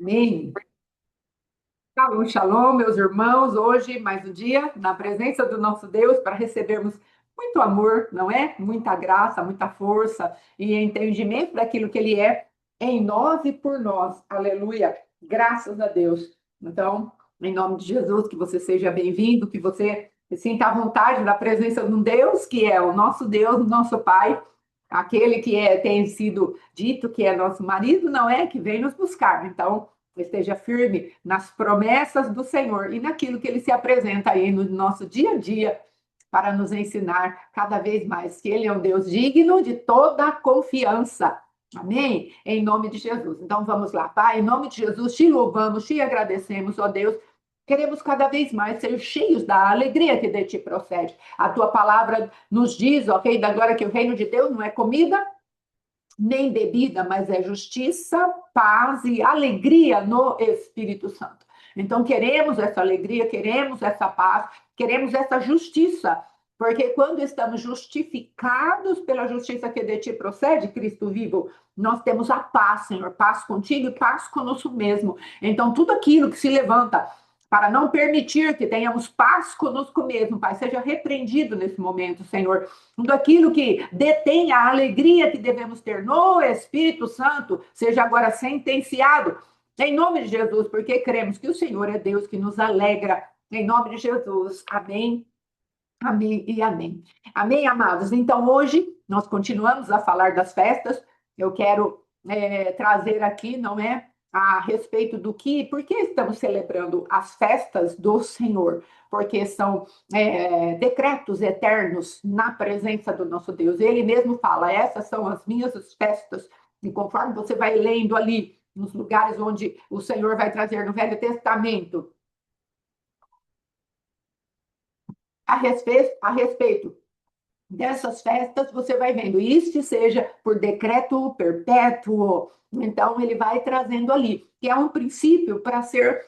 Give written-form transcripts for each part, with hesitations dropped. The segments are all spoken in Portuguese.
Amém. Shalom, shalom, meus irmãos. Hoje, mais um dia, na presença do nosso Deus, para recebermos muito amor, não é? Muita graça, muita força e entendimento daquilo que Ele é em nós e por nós. Aleluia. Graças a Deus. Então, em nome de Jesus, que você seja bem-vindo, que você se sinta à vontade na presença de um Deus que é o nosso Deus, o nosso Pai, aquele que tem sido dito que é nosso marido, não é? Que vem nos buscar. Então, esteja firme nas promessas do Senhor e naquilo que Ele se apresenta aí no nosso dia a dia para nos ensinar cada vez mais que Ele é um Deus digno de toda a confiança. Amém? Em nome de Jesus. Então vamos lá, Pai, em nome de Jesus, te louvamos, te agradecemos, ó Deus. Queremos cada vez mais ser cheios da alegria que de ti procede. A tua palavra nos diz, ok, da glória que o reino de Deus não é comida nem bebida, mas é justiça, paz e alegria no Espírito Santo. Então, queremos essa alegria, queremos essa paz, queremos essa justiça, porque quando estamos justificados pela justiça que de ti procede, Cristo vivo, nós temos a paz, Senhor, paz contigo e paz conosco mesmo. Então, tudo aquilo que se levanta para não permitir que tenhamos paz conosco mesmo, Pai, seja repreendido nesse momento, Senhor. Tudo aquilo que detém a alegria que devemos ter no Espírito Santo, seja agora sentenciado, em nome de Jesus, porque cremos que o Senhor é Deus que nos alegra, em nome de Jesus. Amém, amém e amém. Amém, amados? Então, hoje, nós continuamos a falar das festas. Eu quero trazer aqui, não é? A respeito do que, por que estamos celebrando as festas do Senhor? Porque são decretos eternos na presença do nosso Deus. Ele mesmo fala: essas são as minhas festas. E conforme você vai lendo ali, nos lugares onde o Senhor vai trazer no Velho Testamento, a respeito dessas festas, você vai vendo, isto seja por decreto perpétuo. Então, ele vai trazendo ali, que é um princípio para ser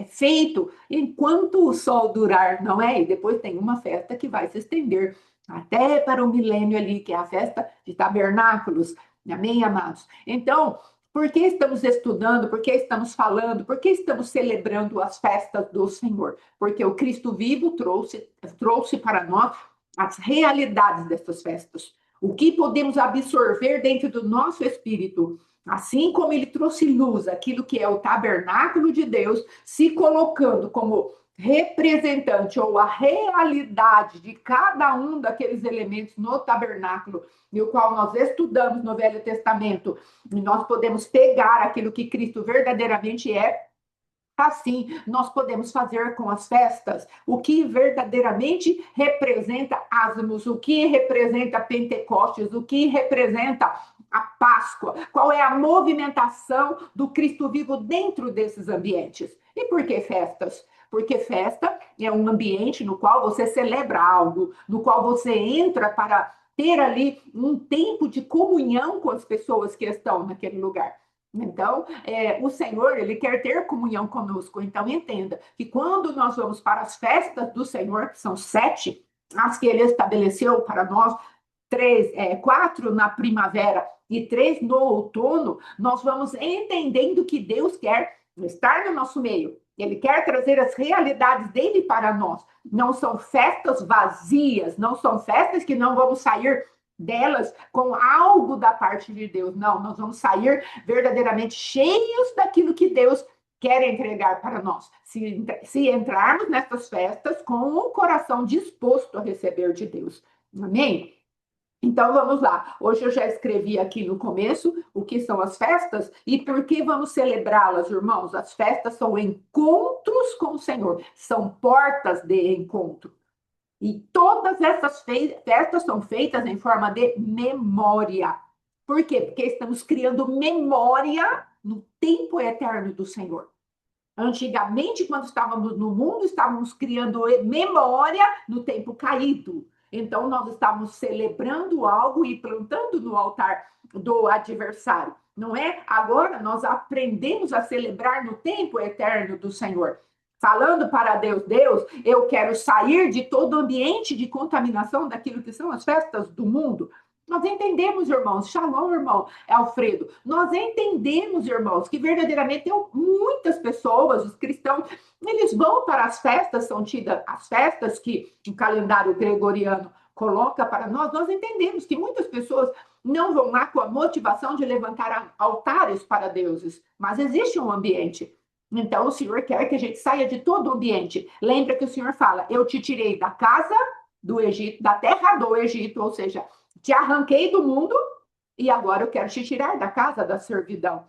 feito enquanto o sol durar, não é? E depois tem uma festa que vai se estender até para o milênio ali, que é a festa de tabernáculos. Amém, amados? Então, por que estamos estudando? Por que estamos falando? Por que estamos celebrando as festas do Senhor? Porque o Cristo vivo trouxe para nós as realidades dessas festas, o que podemos absorver dentro do nosso espírito, assim como ele trouxe luz, aquilo que é o tabernáculo de Deus, se colocando como representante ou a realidade de cada um daqueles elementos no tabernáculo, e o qual nós estudamos no Velho Testamento, e nós podemos pegar aquilo que Cristo verdadeiramente é. Assim, nós podemos fazer com as festas o que verdadeiramente representa Asmos, o que representa Pentecostes, o que representa a Páscoa, qual é a movimentação do Cristo vivo dentro desses ambientes. E por que festas? Porque festa é um ambiente no qual você celebra algo, no qual você entra para ter ali um tempo de comunhão com as pessoas que estão naquele lugar. Então, o Senhor, ele quer ter comunhão conosco. Então, entenda que quando nós vamos para as festas do Senhor, que são 7, as que ele estabeleceu para nós, quatro na primavera e 3 no outono, nós vamos entendendo que Deus quer estar no nosso meio. Ele quer trazer as realidades dele para nós. Não são festas vazias, não são festas que não vamos sair delas com algo da parte de Deus. Não, nós vamos sair verdadeiramente cheios daquilo que Deus quer entregar para nós. Se entrarmos nessas festas com o coração disposto a receber de Deus. Amém? Então vamos lá. Hoje eu já escrevi aqui no começo o que são as festas e por que vamos celebrá-las, irmãos. As festas são encontros com o Senhor, são portas de encontro. E todas essas festas são feitas em forma de memória. Por quê? Porque estamos criando memória no tempo eterno do Senhor. Antigamente, quando estávamos no mundo, estávamos criando memória no tempo caído. Então, nós estávamos celebrando algo e plantando no altar do adversário, não é? Agora, nós aprendemos a celebrar no tempo eterno do Senhor. Falando para Deus, Deus, eu quero sair de todo ambiente de contaminação daquilo que são as festas do mundo. Nós entendemos, irmãos, shalom, irmão Alfredo, nós entendemos, irmãos, que verdadeiramente tem muitas pessoas, os cristãos, eles vão para as festas, são tidas as festas que o calendário gregoriano coloca para nós, nós entendemos que muitas pessoas não vão lá com a motivação de levantar altares para deuses, mas existe um ambiente. Então, o Senhor quer que a gente saia de todo o ambiente. Lembra que o Senhor fala, eu te tirei da casa do Egito, da terra do Egito, ou seja, te arranquei do mundo e agora eu quero te tirar da casa da servidão.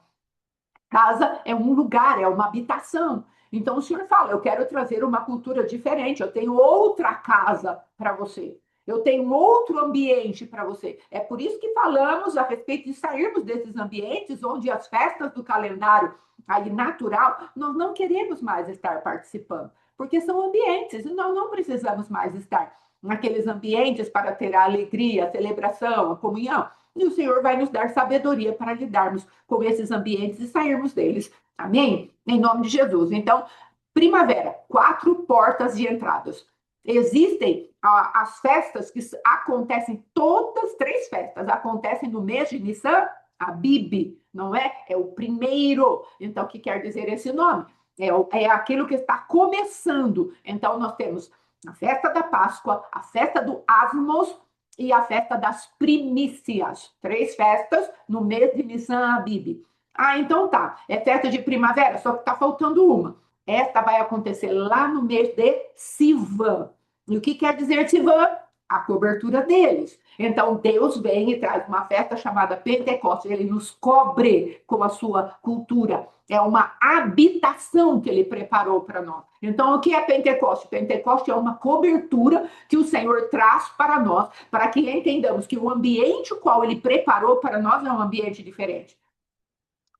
Casa é um lugar, é uma habitação. Então o Senhor fala: eu quero trazer uma cultura diferente, eu tenho outra casa para você. Eu tenho outro ambiente para você. É por isso que falamos a respeito de sairmos desses ambientes onde as festas do calendário aí natural, nós não queremos mais estar participando, porque são ambientes e nós não precisamos mais estar naqueles ambientes para ter a alegria, a celebração, a comunhão. E o Senhor vai nos dar sabedoria para lidarmos com esses ambientes e sairmos deles. Amém? Em nome de Jesus. Então, primavera, 4 portas de entradas. Existem as festas que acontecem, todas 3 festas acontecem no mês de Nissan, Abib, não é? É o primeiro. Então, o que quer dizer esse nome? É aquilo que está começando. Então, nós temos a festa da Páscoa, a festa do Asmos e a festa das primícias. 3 festas no mês de Nissan Abib. Ah, então tá. É festa de primavera, só que tá faltando uma. Esta vai acontecer lá no mês de Sivan. E o que quer dizer Sivan? A cobertura deles. Então, Deus vem e traz uma festa chamada Pentecostes. Ele nos cobre com a sua cultura. É uma habitação que ele preparou para nós. Então, o que é Pentecoste? Pentecoste é uma cobertura que o Senhor traz para nós, para que entendamos que o ambiente o qual ele preparou para nós é um ambiente diferente.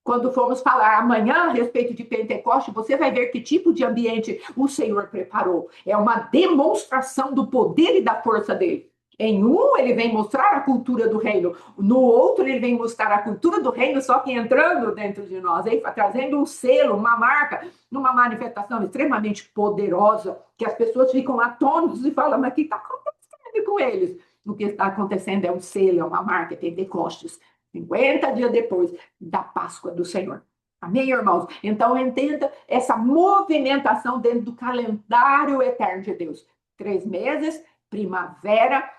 Quando formos falar amanhã a respeito de Pentecoste, você vai ver que tipo de ambiente o Senhor preparou. É uma demonstração do poder e da força dele. Em um, ele vem mostrar a cultura do reino. No outro, ele vem mostrar a cultura do reino, só que entrando dentro de nós, hein? Trazendo um selo, uma marca, uma manifestação extremamente poderosa, que as pessoas ficam atônitos e falam, mas o que está acontecendo com eles? O que está acontecendo é um selo, é uma marca, é Pentecostes. 50 dias depois da Páscoa do Senhor. Amém, irmãos? Então, entenda essa movimentação dentro do calendário eterno de Deus. 3 meses, primavera,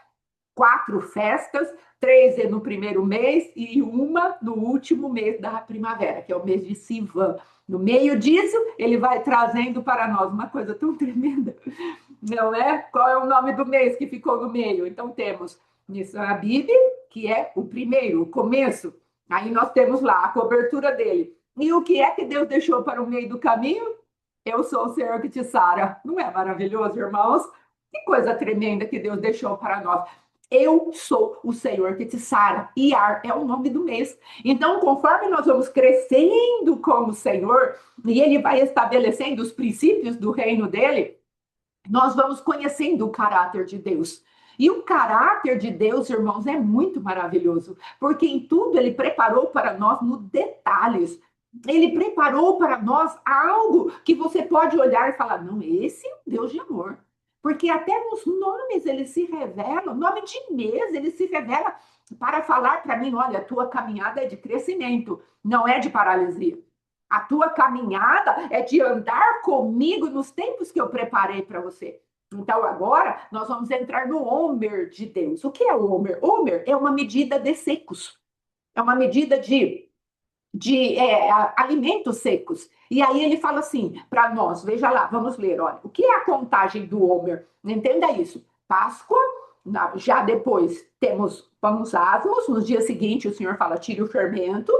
4 festas, 3 no primeiro mês e uma no último mês da primavera, que é o mês de Sivan. No meio disso, ele vai trazendo para nós uma coisa tão tremenda, não é? Qual é o nome do mês que ficou no meio? Então, temos Nissan Abib, que é o primeiro, o começo. Aí nós temos lá a cobertura dele. E o que é que Deus deixou para o meio do caminho? Eu sou o Senhor que te sara. Não é maravilhoso, irmãos? Que coisa tremenda que Deus deixou para nós. Eu sou o Senhor que te sara. Iar é o nome do mês. Então, conforme nós vamos crescendo como Senhor, e Ele vai estabelecendo os princípios do reino dele, nós vamos conhecendo o caráter de Deus. E o caráter de Deus, irmãos, é muito maravilhoso, porque em tudo ele preparou para nós nos detalhes. Ele preparou para nós algo que você pode olhar e falar: não, esse é um Deus de amor. Porque até nos nomes ele se revela, nome de mês ele se revela para falar para mim: olha, a tua caminhada é de crescimento, não é de paralisia. A tua caminhada é de andar comigo nos tempos que eu preparei para você. Então, agora, nós vamos entrar no Homer de Deus. O que é o Homer? Homer é uma medida de secos. É uma medida de alimentos secos. E aí ele fala assim para nós, veja lá, vamos ler, olha, o que é a contagem do Homer? Entenda isso. Páscoa, já depois temos pães asmos, no dia seguinte o Senhor fala, tire o fermento,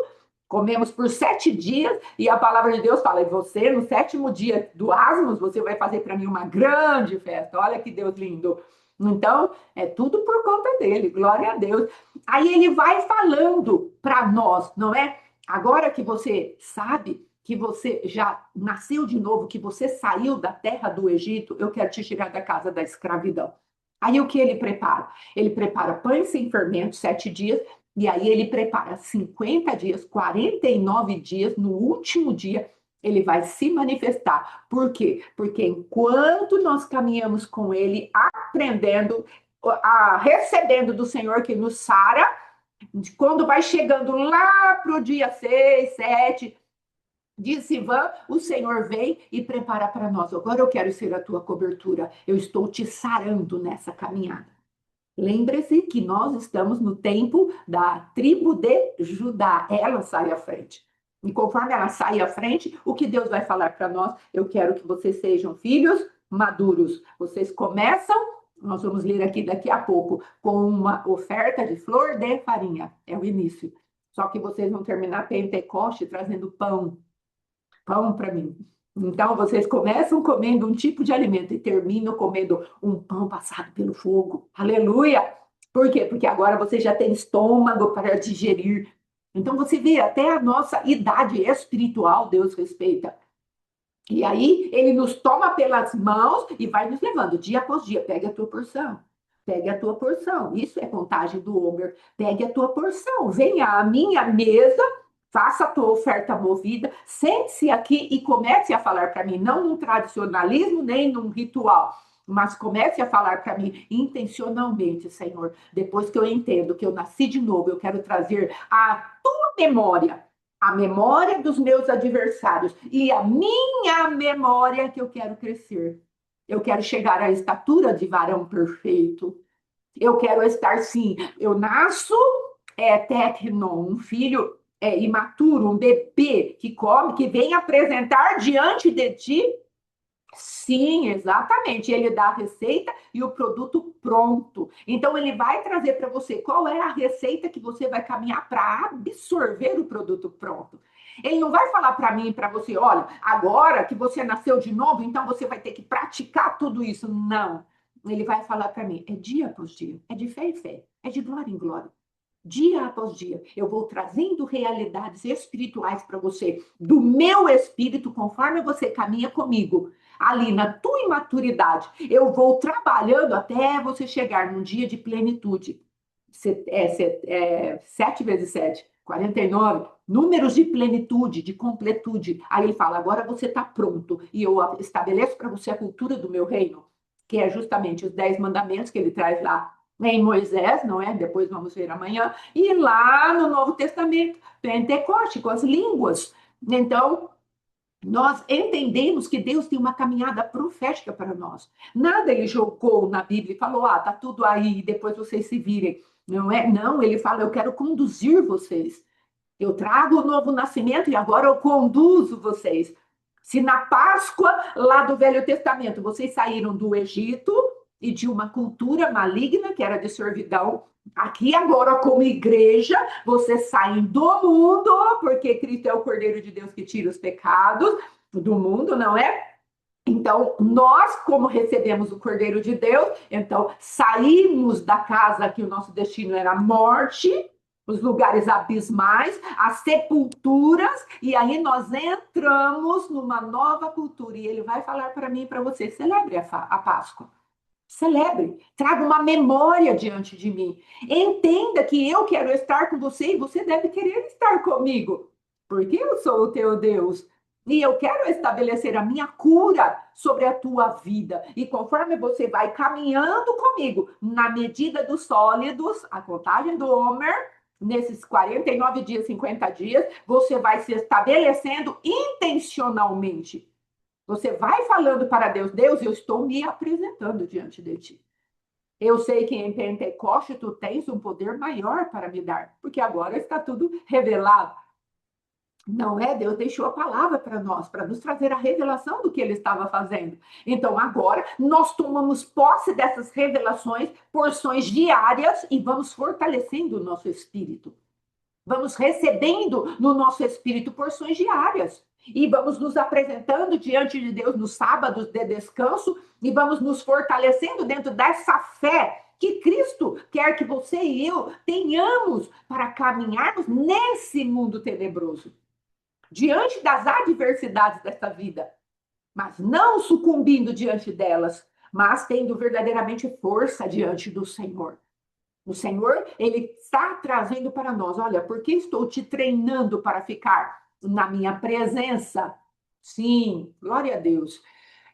comemos por 7 dias, e a palavra de Deus fala, e você, no 7º dia do asmos, você vai fazer para mim uma grande festa. Olha que Deus lindo. Então, é tudo por conta dele, glória a Deus. Aí ele vai falando para nós, não é? Agora que você sabe que você já nasceu de novo, que você saiu da terra do Egito, eu quero te tirar da casa da escravidão. Aí o que ele prepara? Ele prepara pães sem fermento, 7 dias, e aí ele prepara 50 dias, 49 dias, no último dia, ele vai se manifestar. Por quê? Porque enquanto nós caminhamos com ele, aprendendo, recebendo do Senhor que nos sara, quando vai chegando lá para o dia 6, 7, diz Sivan, o Senhor vem e prepara para nós. Agora eu quero ser a tua cobertura. Eu estou te sarando nessa caminhada. Lembre-se que nós estamos no tempo da tribo de Judá. Ela sai à frente. E conforme ela sai à frente, o que Deus vai falar para nós? Eu quero que vocês sejam filhos maduros. Vocês começam, nós vamos ler aqui daqui a pouco, com uma oferta de flor de farinha. É o início. Só que vocês vão terminar Pentecoste trazendo pão para mim. Então, vocês começam comendo um tipo de alimento e terminam comendo um pão passado pelo fogo. Aleluia! Por quê? Porque agora você já tem estômago para digerir. Então, você vê, até a nossa idade espiritual, Deus respeita. E aí, ele nos toma pelas mãos e vai nos levando dia após dia. Pegue a tua porção. Pegue a tua porção. Isso é contagem do Homer. Pegue a tua porção. Venha à minha mesa, faça a tua oferta movida, sente-se aqui e comece a falar para mim, não num tradicionalismo nem num ritual, mas comece a falar para mim intencionalmente, Senhor. Depois que eu entendo que eu nasci de novo, eu quero trazer a tua memória, a memória dos meus adversários e a minha memória que eu quero crescer. Eu quero chegar à estatura de varão perfeito. Eu quero estar, sim, eu nasço tecnon, um filho imaturo, um bebê que come, que vem apresentar diante de ti. Sim, exatamente. Ele dá a receita e o produto pronto. Então, ele vai trazer para você qual é a receita que você vai caminhar para absorver o produto pronto. Ele não vai falar para mim e para você, olha, agora que você nasceu de novo, então você vai ter que praticar tudo isso. Não. Ele vai falar para mim, é dia após dia, é de fé em fé, é de glória em glória. Dia após dia, eu vou trazendo realidades espirituais para você, do meu espírito, conforme você caminha comigo, ali na tua imaturidade. Eu vou trabalhando até você chegar num dia de plenitude. 7 vezes 7, 49. Números de plenitude, de completude. Aí ele fala: agora você está pronto, e eu estabeleço para você a cultura do meu reino, que é justamente os 10 mandamentos que ele traz lá em Moisés, não é? Depois vamos ver amanhã. E lá no Novo Testamento, Pentecoste, com as línguas. Então, nós entendemos que Deus tem uma caminhada profética para nós. Nada ele jogou na Bíblia e falou, tá tudo aí, depois vocês se virem. Não é? Não, ele fala, eu quero conduzir vocês. Eu trago o novo nascimento e agora eu conduzo vocês. Se na Páscoa, lá do Velho Testamento, vocês saíram do Egito e de uma cultura maligna, que era de servidão, aqui agora, como igreja, vocês saem do mundo, porque Cristo é o Cordeiro de Deus que tira os pecados do mundo, não é? Então, nós, como recebemos o Cordeiro de Deus, então saímos da casa que o nosso destino era a morte, os lugares abismais, as sepulturas, e aí nós entramos numa nova cultura. E ele vai falar para mim e para você: celebre a Páscoa. Celebre, traga uma memória diante de mim. Entenda que eu quero estar com você e você deve querer estar comigo, porque eu sou o teu Deus. E eu quero estabelecer a minha cura sobre a tua vida. E conforme você vai caminhando comigo, na medida dos sólidos, a contagem do Homer, nesses 49 dias, 50 dias, você vai se estabelecendo intencionalmente. Você vai falando para Deus, Deus, eu estou me apresentando diante de ti. Eu sei que em Pentecoste tu tens um poder maior para me dar, porque agora está tudo revelado. Não é? Deus deixou a palavra para nós, para nos trazer a revelação do que ele estava fazendo. Então, agora, nós tomamos posse dessas revelações, porções diárias, e vamos fortalecendo o nosso espírito. Vamos recebendo no nosso espírito porções diárias. E vamos nos apresentando diante de Deus nos sábados de descanso e vamos nos fortalecendo dentro dessa fé que Cristo quer que você e eu tenhamos para caminharmos nesse mundo tenebroso, diante das adversidades dessa vida, mas não sucumbindo diante delas, mas tendo verdadeiramente força diante do Senhor. O Senhor, ele está trazendo para nós, olha, porque estou te treinando para ficar na minha presença? Sim, glória a Deus.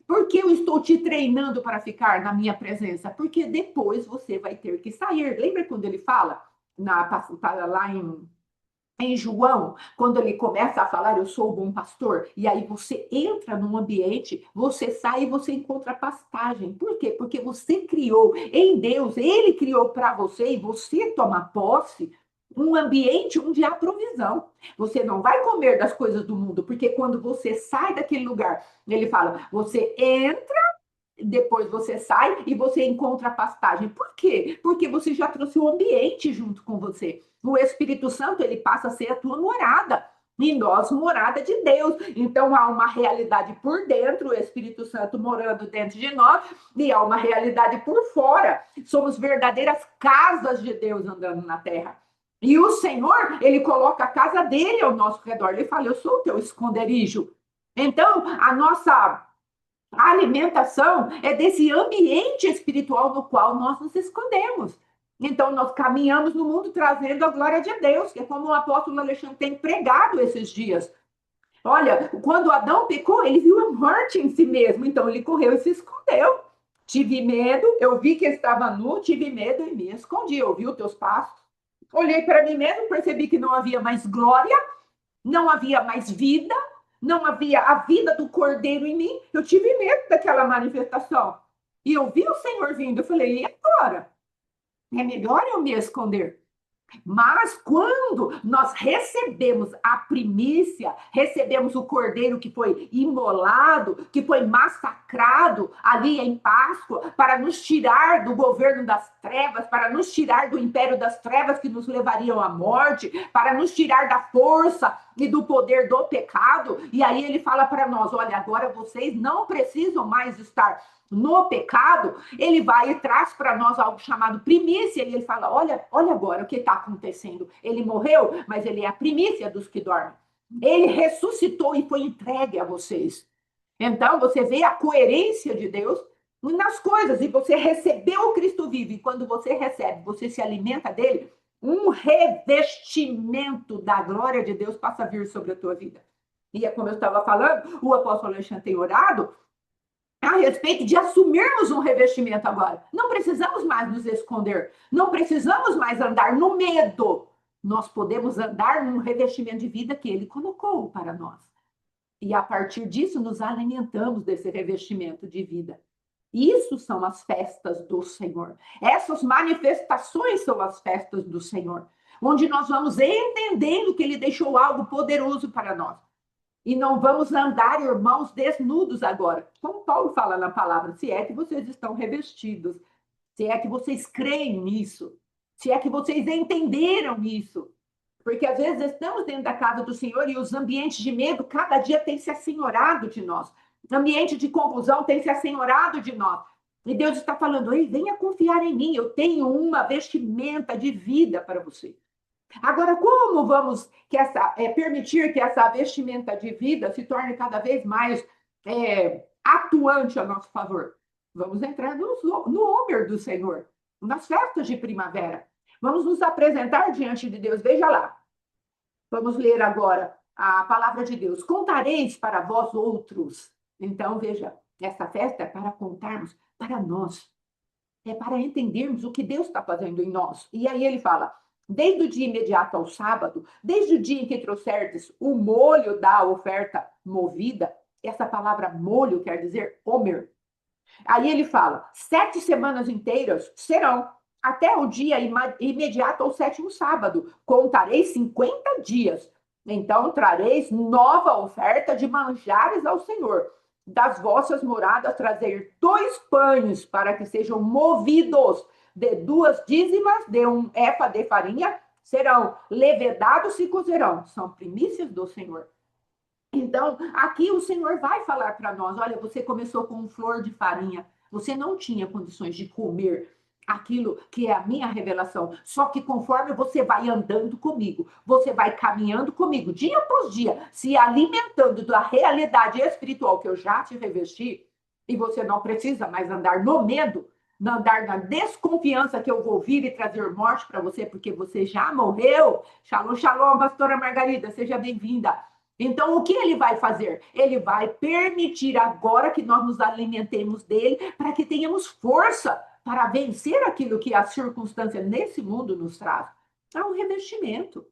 Por que eu estou te treinando para ficar na minha presença? Porque depois você vai ter que sair. Lembra quando ele fala lá em João, quando ele começa a falar, eu sou o bom pastor, e aí você entra num ambiente, você sai e você encontra pastagem. Por quê? Porque você criou em Deus, ele criou para você e você toma posse um ambiente onde há provisão. Você não vai comer das coisas do mundo, porque quando você sai daquele lugar, ele fala, você entra, depois você sai e você encontra a pastagem. Por quê? Porque você já trouxe o ambiente junto com você. O Espírito Santo, ele passa a ser a tua morada. E nós, morada de Deus. Então, há uma realidade por dentro, o Espírito Santo morando dentro de nós, e há uma realidade por fora. Somos verdadeiras casas de Deus andando na terra. E o Senhor, ele coloca a casa dele ao nosso redor. Ele fala, eu sou o teu esconderijo. Então, a nossa a alimentação é desse ambiente espiritual no qual nós nos escondemos. Então, nós caminhamos no mundo trazendo a glória de Deus, que é como o apóstolo Alexandre tem pregado esses dias. Olha, quando Adão pecou, ele viu a morte em si mesmo, então ele correu e se escondeu. Tive medo, eu vi que estava nu, tive medo e me escondi. Eu vi os teus passos, olhei para mim mesmo, percebi que não havia mais glória, não havia mais vida, não havia a vida do cordeiro em mim. Eu tive medo daquela manifestação. E eu vi o Senhor vindo. Eu falei, e agora? É melhor eu me esconder. Mas quando nós recebemos a primícia, recebemos o cordeiro que foi imolado, que foi massacrado ali em Páscoa, para nos tirar do governo das trevas, para nos tirar do império das trevas que nos levariam à morte, para nos tirar da força e do poder do pecado. E aí ele fala para nós: olha, agora vocês não precisam mais estar no pecado. Ele vai e traz para nós algo chamado primícia, e ele fala, olha agora o que está acontecendo. Ele morreu, mas ele é a primícia dos que dormem. Ele ressuscitou e foi entregue a vocês. Então, você vê a coerência de Deus nas coisas, e você recebeu o Cristo vivo, e quando você recebe, você se alimenta dele, um revestimento da glória de Deus passa a vir sobre a tua vida. E é como eu estava falando, o apóstolo Alexandre tem orado a respeito de assumirmos um revestimento agora. Não precisamos mais nos esconder, não precisamos mais andar no medo. Nós podemos andar num revestimento de vida que ele colocou para nós. E a partir disso, nos alimentamos desse revestimento de vida. Isso são as festas do Senhor. Essas manifestações são as festas do Senhor, onde nós vamos entendendo que ele deixou algo poderoso para nós. E não vamos andar, irmãos, desnudos agora. Como Paulo fala na palavra, se é que vocês estão revestidos, se é que vocês creem nisso, se é que vocês entenderam isso. Porque às vezes estamos dentro da casa do Senhor e os ambientes de medo cada dia têm se assenhorado de nós. O ambiente de confusão tem se assenhorado de nós. E Deus está falando, ei, venha confiar em mim, eu tenho uma vestimenta de vida para você. Agora, como vamos permitir que essa vestimenta de vida se torne cada vez mais atuante a nosso favor? Vamos entrar no Homer do Senhor, nas festas de primavera. Vamos nos apresentar diante de Deus. Veja lá. Vamos ler agora a palavra de Deus. Contareis para vós outros. Então, veja, essa festa é para contarmos para nós. É para entendermos o que Deus está fazendo em nós. E aí ele fala, desde o dia imediato ao sábado, desde o dia em que trouxerdes o molho da oferta movida, essa palavra molho quer dizer homer. Aí ele fala, 7 semanas inteiras serão, até o dia imediato ao 7º sábado, contareis 50 dias. Então trareis nova oferta de manjares ao Senhor. Das vossas moradas trazer 2 pães para que sejam movidos, de 2 dízimas de 1 efa de farinha, serão levedados e cozerão. São primícias do Senhor. Então, aqui o Senhor vai falar para nós, olha, você começou com um flor de farinha, você não tinha condições de comer aquilo que é a minha revelação. Só que conforme você vai andando comigo, você vai caminhando comigo, dia após dia, se alimentando da realidade espiritual que eu já te revesti, e você não precisa mais andar no medo, não andar na desconfiança que eu vou vir e trazer morte para você, porque você já morreu. Shalom, shalom, pastora Margarida, seja bem-vinda. Então, o que ele vai fazer? Ele vai permitir agora que nós nos alimentemos dele, para que tenhamos força para vencer aquilo que a circunstância nesse mundo nos traz. Há um revestimento.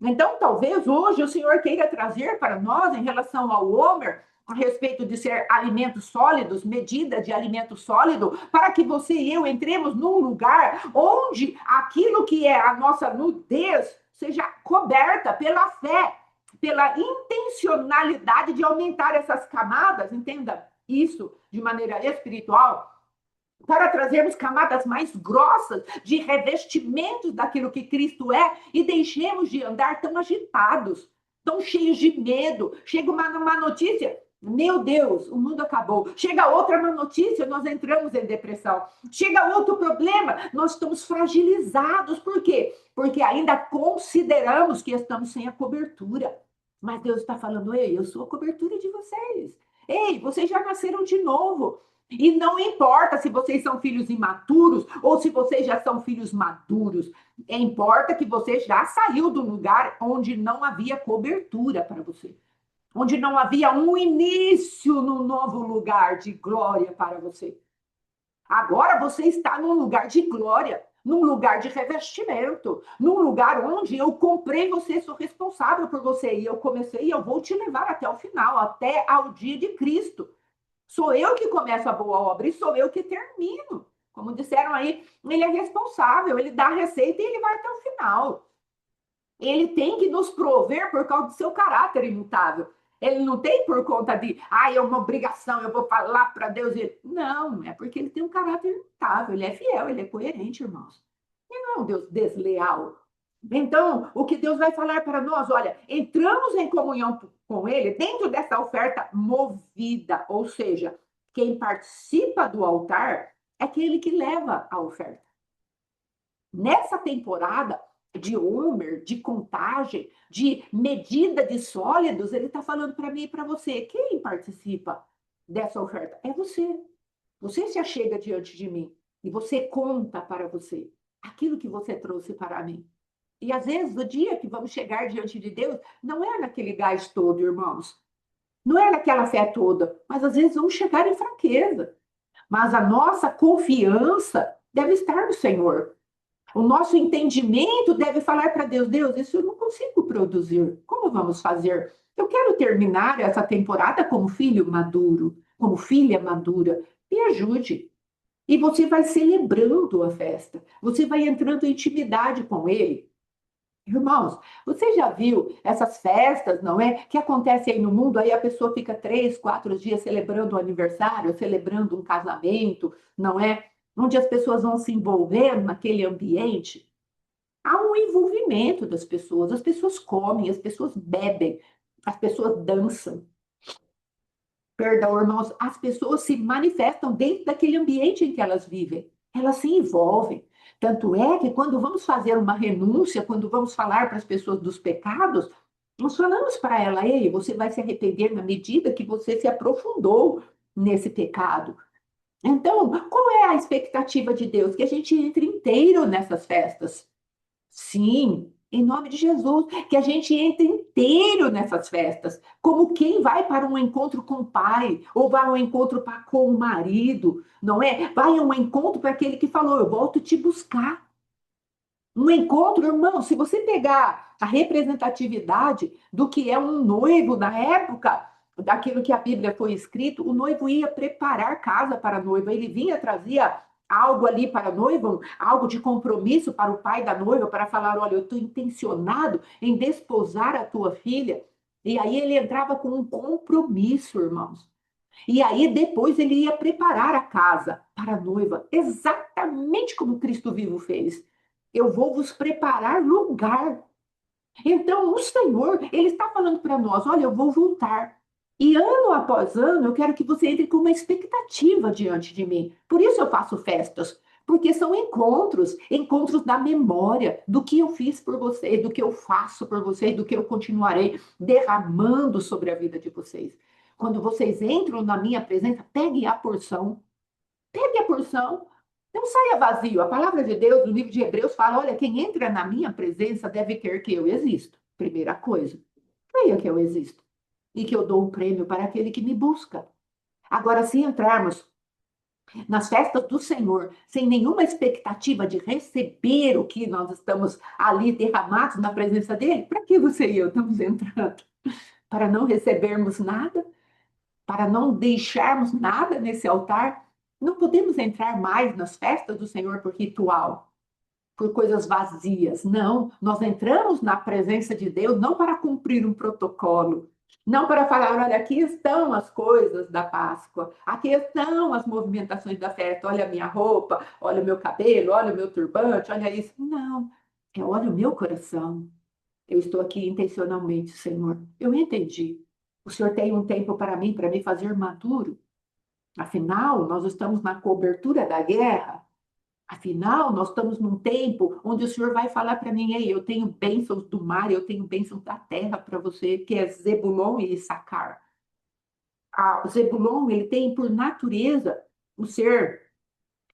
Então, talvez hoje o Senhor queira trazer para nós, em relação ao Homer, a respeito de ser alimentos sólidos, medida de alimento sólido, para que você e eu entremos num lugar onde aquilo que é a nossa nudez seja coberta pela fé, pela intencionalidade de aumentar essas camadas, entenda isso de maneira espiritual, para trazermos camadas mais grossas de revestimentos daquilo que Cristo é e deixemos de andar tão agitados, tão cheios de medo. Chega uma notícia, meu Deus, o mundo acabou. Chega outra má notícia, nós entramos em depressão. Chega outro problema, nós estamos fragilizados. Por quê? Porque ainda consideramos que estamos sem a cobertura. Mas Deus está falando, ei, eu sou a cobertura de vocês. Ei, vocês já nasceram de novo. E não importa se vocês são filhos imaturos ou se vocês já são filhos maduros. Importa que você já saiu do lugar onde não havia cobertura para você. Onde não havia um início no novo lugar de glória para você. Agora você está num lugar de glória, num lugar de revestimento, num lugar onde eu comprei você, sou responsável por você. E eu comecei e eu vou te levar até o final, até ao dia de Cristo. Sou eu que começo a boa obra e sou eu que termino. Como disseram aí, ele é responsável, ele dá a receita e ele vai até o final. Ele tem que nos prover por causa do seu caráter imutável. Ele não tem por conta de, é uma obrigação, eu vou falar para Deus. Não, é porque ele tem um caráter imutável, ele é fiel, ele é coerente, irmãos. Ele não é um Deus desleal. Então, o que Deus vai falar para nós, olha, entramos em comunhão com Ele dentro dessa oferta movida, ou seja, quem participa do altar é aquele que leva a oferta. Nessa temporada de Homer, de contagem, de medida de sólidos, ele está falando para mim e para você, quem participa dessa oferta? É você. Você se achega diante de mim e você conta para você aquilo que você trouxe para mim. E às vezes o dia que vamos chegar diante de Deus não é naquele gás todo, irmãos. Não é naquela fé toda, mas às vezes vamos chegar em fraqueza. Mas a nossa confiança deve estar no Senhor. O nosso entendimento deve falar para Deus, Deus, isso eu não consigo produzir. Como vamos fazer? Eu quero terminar essa temporada como filho maduro, como filha madura. Me ajude. E você vai celebrando a festa. Você vai entrando em intimidade com Ele. Irmãos, você já viu essas festas, não é? Que acontecem aí no mundo, aí a pessoa fica 3, 4 dias celebrando o aniversário, celebrando um casamento, não é? Onde as pessoas vão se envolvendo naquele ambiente. Há um envolvimento das pessoas, as pessoas comem, as pessoas bebem, as pessoas dançam. Perdão, irmãos, as pessoas se manifestam dentro daquele ambiente em que elas vivem. Elas se envolvem. Tanto é que quando vamos fazer uma renúncia, quando vamos falar para as pessoas dos pecados, nós falamos para ela, ei, você vai se arrepender na medida que você se aprofundou nesse pecado. Então, qual é a expectativa de Deus? Que a gente entre inteiro nessas festas. Sim, em nome de Jesus, que a gente entre inteiro nessas festas, como quem vai para um encontro com o pai, ou vai a um encontro com o marido, não é? Vai a um encontro para aquele que falou, eu volto te buscar. Um encontro, irmão, se você pegar a representatividade do que é um noivo na época, daquilo que a Bíblia foi escrito, o noivo ia preparar casa para a noiva, ele vinha, trazia algo ali para a noiva, algo de compromisso para o pai da noiva, para falar, olha, eu estou intencionado em desposar a tua filha. E aí ele entrava com um compromisso, irmãos. E aí depois ele ia preparar a casa para a noiva, exatamente como Cristo vivo fez. Eu vou vos preparar lugar. Então, o Senhor, Ele está falando para nós: olha, eu vou voltar. E ano após ano, eu quero que você entre com uma expectativa diante de mim. Por isso eu faço festas, porque são encontros, encontros da memória do que eu fiz por vocês, do que eu faço por vocês, do que eu continuarei derramando sobre a vida de vocês. Quando vocês entram na minha presença, pegue a porção. Pegue a porção. Não saia vazio. A palavra de Deus, no livro de Hebreus, fala: olha, quem entra na minha presença deve crer que eu existo. Primeira coisa. Creia que eu existo e que eu dou um prêmio para aquele que me busca. Agora, se entrarmos nas festas do Senhor, sem nenhuma expectativa de receber o que nós estamos ali derramados na presença dele, para que você e eu estamos entrando? Para não recebermos nada? Para não deixarmos nada nesse altar? Não podemos entrar mais nas festas do Senhor por ritual, por coisas vazias. Não, nós entramos na presença de Deus não para cumprir um protocolo, não para falar, olha, aqui estão as coisas da Páscoa, aqui estão as movimentações da festa, olha a minha roupa, olha o meu cabelo, olha o meu turbante, olha isso. Não, olha o meu coração. Eu estou aqui intencionalmente, Senhor. Eu entendi. O Senhor tem um tempo para me fazer maduro. Afinal, nós estamos na cobertura da guerra. Afinal, nós estamos num tempo onde o Senhor vai falar para mim, ei, eu tenho bênçãos do mar, eu tenho bênçãos da terra para você, que é Zebulon e Issacar. O Zebulon, ele tem por natureza o ser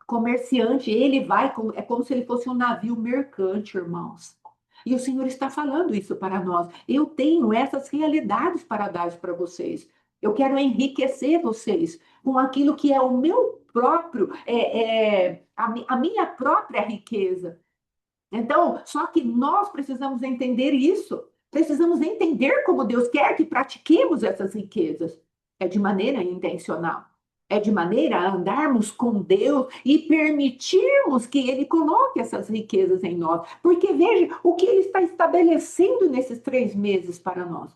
comerciante, ele vai, é como se ele fosse um navio mercante, irmãos. E o Senhor está falando isso para nós. Eu tenho essas realidades para dar para vocês. Eu quero enriquecer vocês com aquilo que é o meu próprio, a minha própria riqueza. Então, só que nós precisamos entender isso. Precisamos entender como Deus quer que pratiquemos essas riquezas. É de maneira intencional. É de maneira a andarmos com Deus e permitirmos que Ele coloque essas riquezas em nós. Porque veja o que Ele está estabelecendo nesses 3 meses para nós.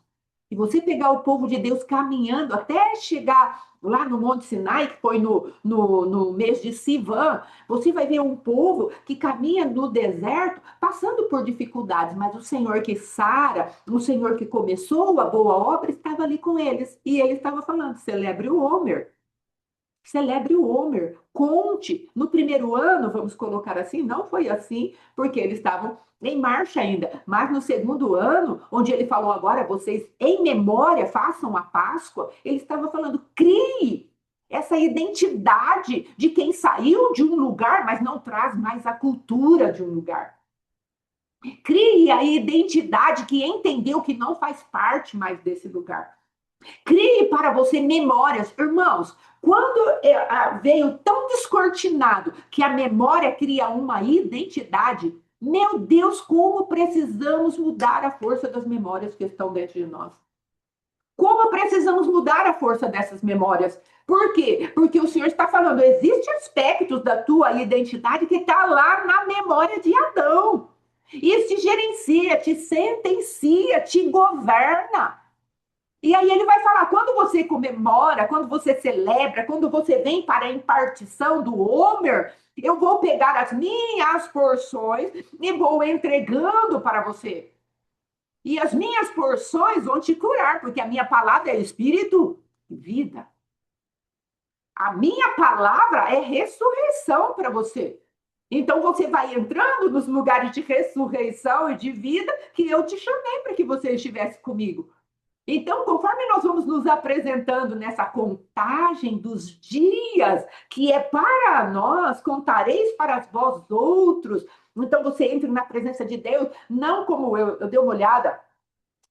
E você pegar o povo de Deus caminhando até chegar lá no Monte Sinai, que foi no mês de Sivan, você vai ver um povo que caminha no deserto, passando por dificuldades, mas o Senhor que sara, o Senhor que começou a boa obra, estava ali com eles. E ele estava falando: celebre o Homer. Celebre o Homer, conte. No primeiro ano, vamos colocar assim, não foi assim, porque eles estavam em marcha ainda. Mas no segundo ano, onde ele falou agora, vocês em memória façam a Páscoa, ele estava falando, crie essa identidade de quem saiu de um lugar, mas não traz mais a cultura de um lugar. Crie a identidade que entendeu que não faz parte mais desse lugar. Crie para você memórias. Irmãos, quando veio tão descortinado que a memória cria uma identidade, meu Deus, como precisamos mudar a força das memórias que estão dentro de nós. Como precisamos mudar a força dessas memórias? Por quê? Porque o Senhor está falando, existem aspectos da tua identidade que está lá na memória de Adão. Isso te gerencia, te sentencia, te governa. E aí ele vai falar, quando você comemora, quando você celebra, quando você vem para a impartição do Homer, eu vou pegar as minhas porções e vou entregando para você. E as minhas porções vão te curar, porque a minha palavra é espírito e vida. A minha palavra é ressurreição para você. Então você vai entrando nos lugares de ressurreição e de vida que eu te chamei para que você estivesse comigo. Então, conforme nós vamos nos apresentando nessa contagem dos dias, que é para nós, contareis para vós outros. Então, você entra na presença de Deus, não como eu dei uma olhada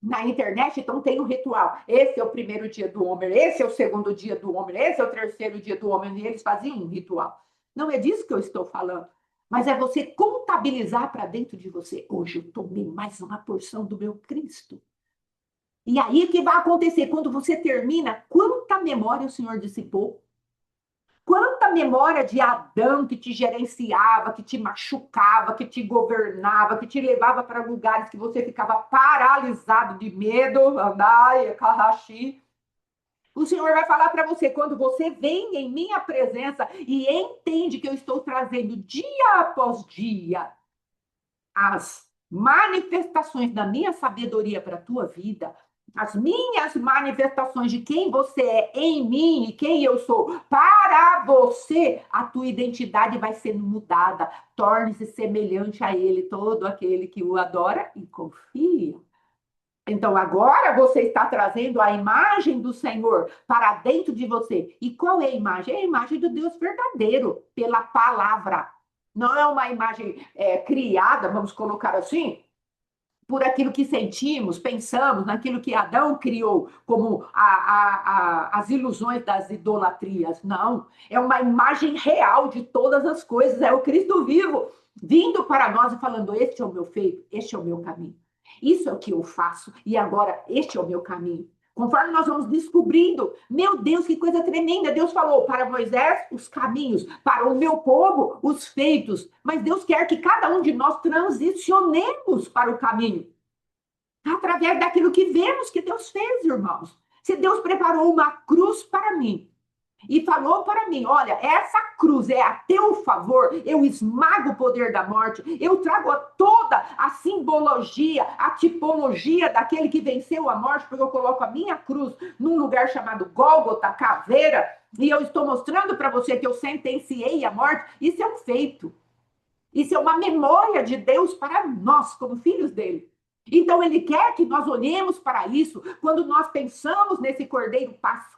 na internet, então tem um ritual. Esse é o primeiro dia do homem, esse é o segundo dia do homem, esse é o terceiro dia do homem, e eles faziam um ritual. Não é disso que eu estou falando. Mas é você contabilizar para dentro de você. Hoje eu tomei mais uma porção do meu Cristo. E aí o que vai acontecer? Quando você termina, quanta memória o Senhor dissipou? Quanta memória de Adão que te gerenciava, que te machucava, que te governava, que te levava para lugares que você ficava paralisado de medo, andai, carraxi. O Senhor vai falar para você, quando você vem em minha presença e entende que eu estou trazendo dia após dia as manifestações da minha sabedoria para a tua vida, as minhas manifestações de quem você é em mim e quem eu sou para você, a tua identidade vai sendo mudada. Torne-se semelhante a ele, todo aquele que o adora e confia. Então, agora você está trazendo a imagem do Senhor para dentro de você. E qual é a imagem? É a imagem do Deus verdadeiro, pela palavra. Não é uma imagem criada, vamos colocar assim, por aquilo que sentimos, pensamos, naquilo que Adão criou, como as ilusões das idolatrias. Não, é uma imagem real de todas as coisas, é o Cristo vivo, vindo para nós e falando: este é o meu feito, este é o meu caminho. Isso é o que eu faço, e agora este é o meu caminho. Conforme nós vamos descobrindo, meu Deus, que coisa tremenda! Deus falou para Moisés os caminhos, para o meu povo os feitos. Mas Deus quer que cada um de nós transicionemos para o caminho, através daquilo que vemos que Deus fez, irmãos. Se Deus preparou uma cruz para mim, e falou para mim: olha, essa cruz é a teu favor, eu esmago o poder da morte, eu trago toda a simbologia, a tipologia daquele que venceu a morte, porque eu coloco a minha cruz num lugar chamado Gólgota, caveira, e eu estou mostrando para você que eu sentenciei a morte. Isso é um feito. Isso é uma memória de Deus para nós, como filhos dele. Então, ele quer que nós olhemos para isso quando nós pensamos nesse cordeiro pascual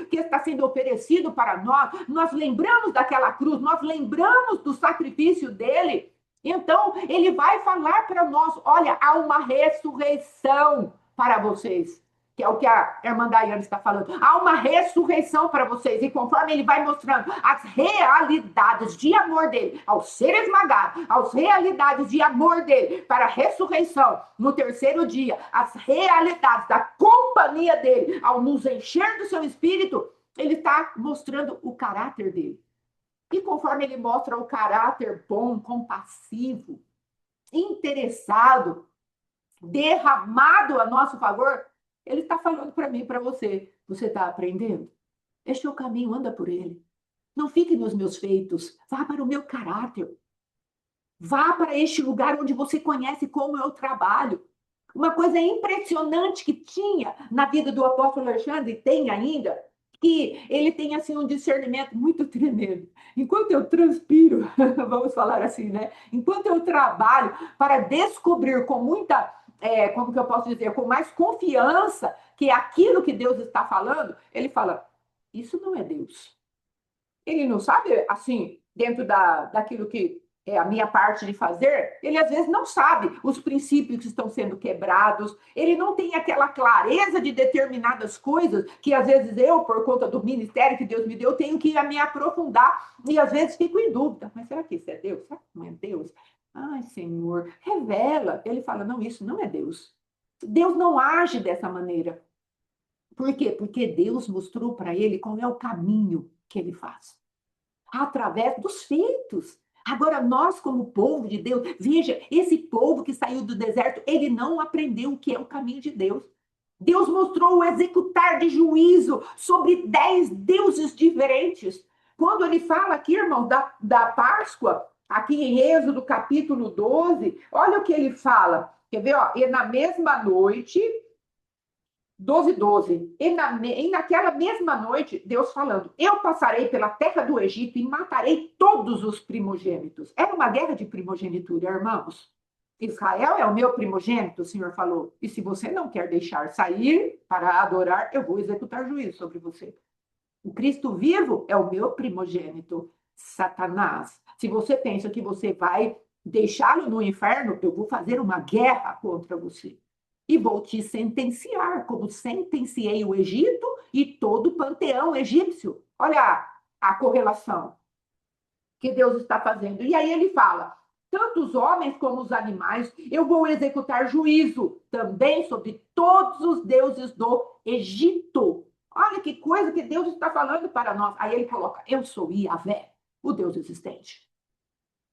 que está sendo oferecido para nós. Nós lembramos daquela cruz, nós lembramos do sacrifício dele. Então, ele vai falar para nós: olha, há uma ressurreição para vocês, que é o que a irmã Daiane está falando. Há uma ressurreição para vocês. E conforme ele vai mostrando as realidades de amor dele, ao ser esmagado, as realidades de amor dele para a ressurreição no terceiro dia, as realidades da companhia dele, ao nos encher do seu espírito, ele está mostrando o caráter dele. E conforme ele mostra o caráter bom, compassivo, interessado, derramado a nosso favor, ele está falando para mim e para você: você está aprendendo? Este é o caminho, anda por ele. Não fique nos meus feitos, vá para o meu caráter. Vá para este lugar onde você conhece como eu trabalho. Uma coisa impressionante que tinha na vida do apóstolo Alexandre, e tem ainda, que ele tem assim um discernimento muito tremendo. Enquanto eu transpiro, vamos falar assim, né? Enquanto eu trabalho para descobrir com muita, como que eu posso dizer, com mais confiança que aquilo que Deus está falando, ele fala: isso não é Deus. Ele não sabe, assim, dentro daquilo que é a minha parte de fazer, ele às vezes não sabe os princípios que estão sendo quebrados, ele não tem aquela clareza de determinadas coisas que às vezes eu, por conta do ministério que Deus me deu, tenho que me aprofundar e às vezes fico em dúvida: mas será que isso é Deus? Será que não é Deus? Ai, Senhor, revela. Ele fala: não, isso não é Deus. Deus não age dessa maneira. Por quê? Porque Deus mostrou para ele qual é o caminho que ele faz, através dos feitos. Agora, nós, como povo de Deus, veja, esse povo que saiu do deserto, ele não aprendeu o que é o caminho de Deus. Deus mostrou o executar de juízo sobre 10 deuses diferentes. Quando ele fala aqui, irmão, da Páscoa, aqui em Êxodo capítulo 12, olha o que ele fala. Quer ver? Ó, e na mesma noite, 12:12. E naquela mesma noite, Deus falando: eu passarei pela terra do Egito e matarei todos os primogênitos. Era uma guerra de primogenitura, irmãos. Israel é o meu primogênito, o Senhor falou. E se você não quer deixar sair para adorar, eu vou executar juízo sobre você. O Cristo vivo é o meu primogênito, Satanás. Se você pensa que você vai deixá-lo no inferno, eu vou fazer uma guerra contra você e vou te sentenciar, como sentenciei o Egito e todo o panteão egípcio. Olha a correlação que Deus está fazendo. E aí ele fala: tanto os homens como os animais, eu vou executar juízo também sobre todos os deuses do Egito. Olha que coisa que Deus está falando para nós. Aí ele coloca: eu sou Yahvé, o Deus existente.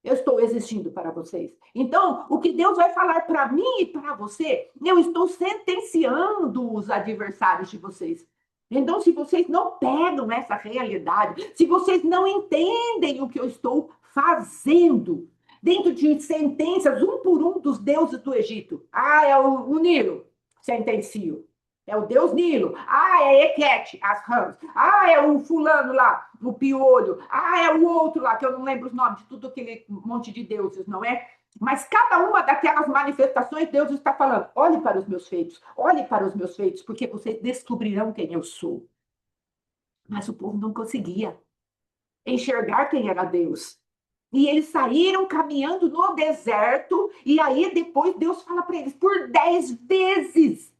Eu estou existindo para vocês. Então, o que Deus vai falar para mim e para você, eu estou sentenciando os adversários de vocês. Então, se vocês não pegam essa realidade, se vocês não entendem o que eu estou fazendo, dentro de sentenças, um por um, dos deuses do Egito. Ah, é o Nilo, sentencio. É o deus Nilo. Ah, é Equete, as rãs. Ah, é o fulano lá, o piolho. Ah, é o outro lá, que eu não lembro os nomes de tudo aquele monte de deuses, não é? Mas cada uma daquelas manifestações, Deus está falando: olhe para os meus feitos, olhe para os meus feitos, porque vocês descobrirão quem eu sou. Mas o povo não conseguia enxergar quem era Deus. E eles saíram caminhando no deserto, e aí depois Deus fala para eles, por 10 vezes,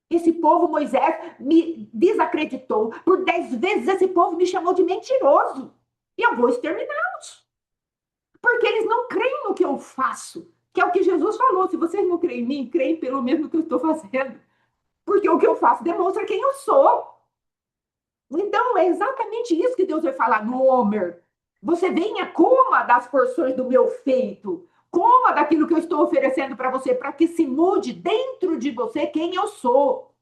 esse povo, Moisés, me desacreditou. Por 10 vezes esse povo me chamou de mentiroso. E eu vou exterminá-los. Porque eles não creem no que eu faço. Que é o que Jesus falou. Se vocês não creem em mim, creem pelo mesmo que eu estou fazendo. Porque o que eu faço demonstra quem eu sou. Então, é exatamente isso que Deus vai falar no Homer. Você venha, coma das porções do meu feito. Coma daquilo que eu estou oferecendo para você, para que se mude dentro de você quem eu sou.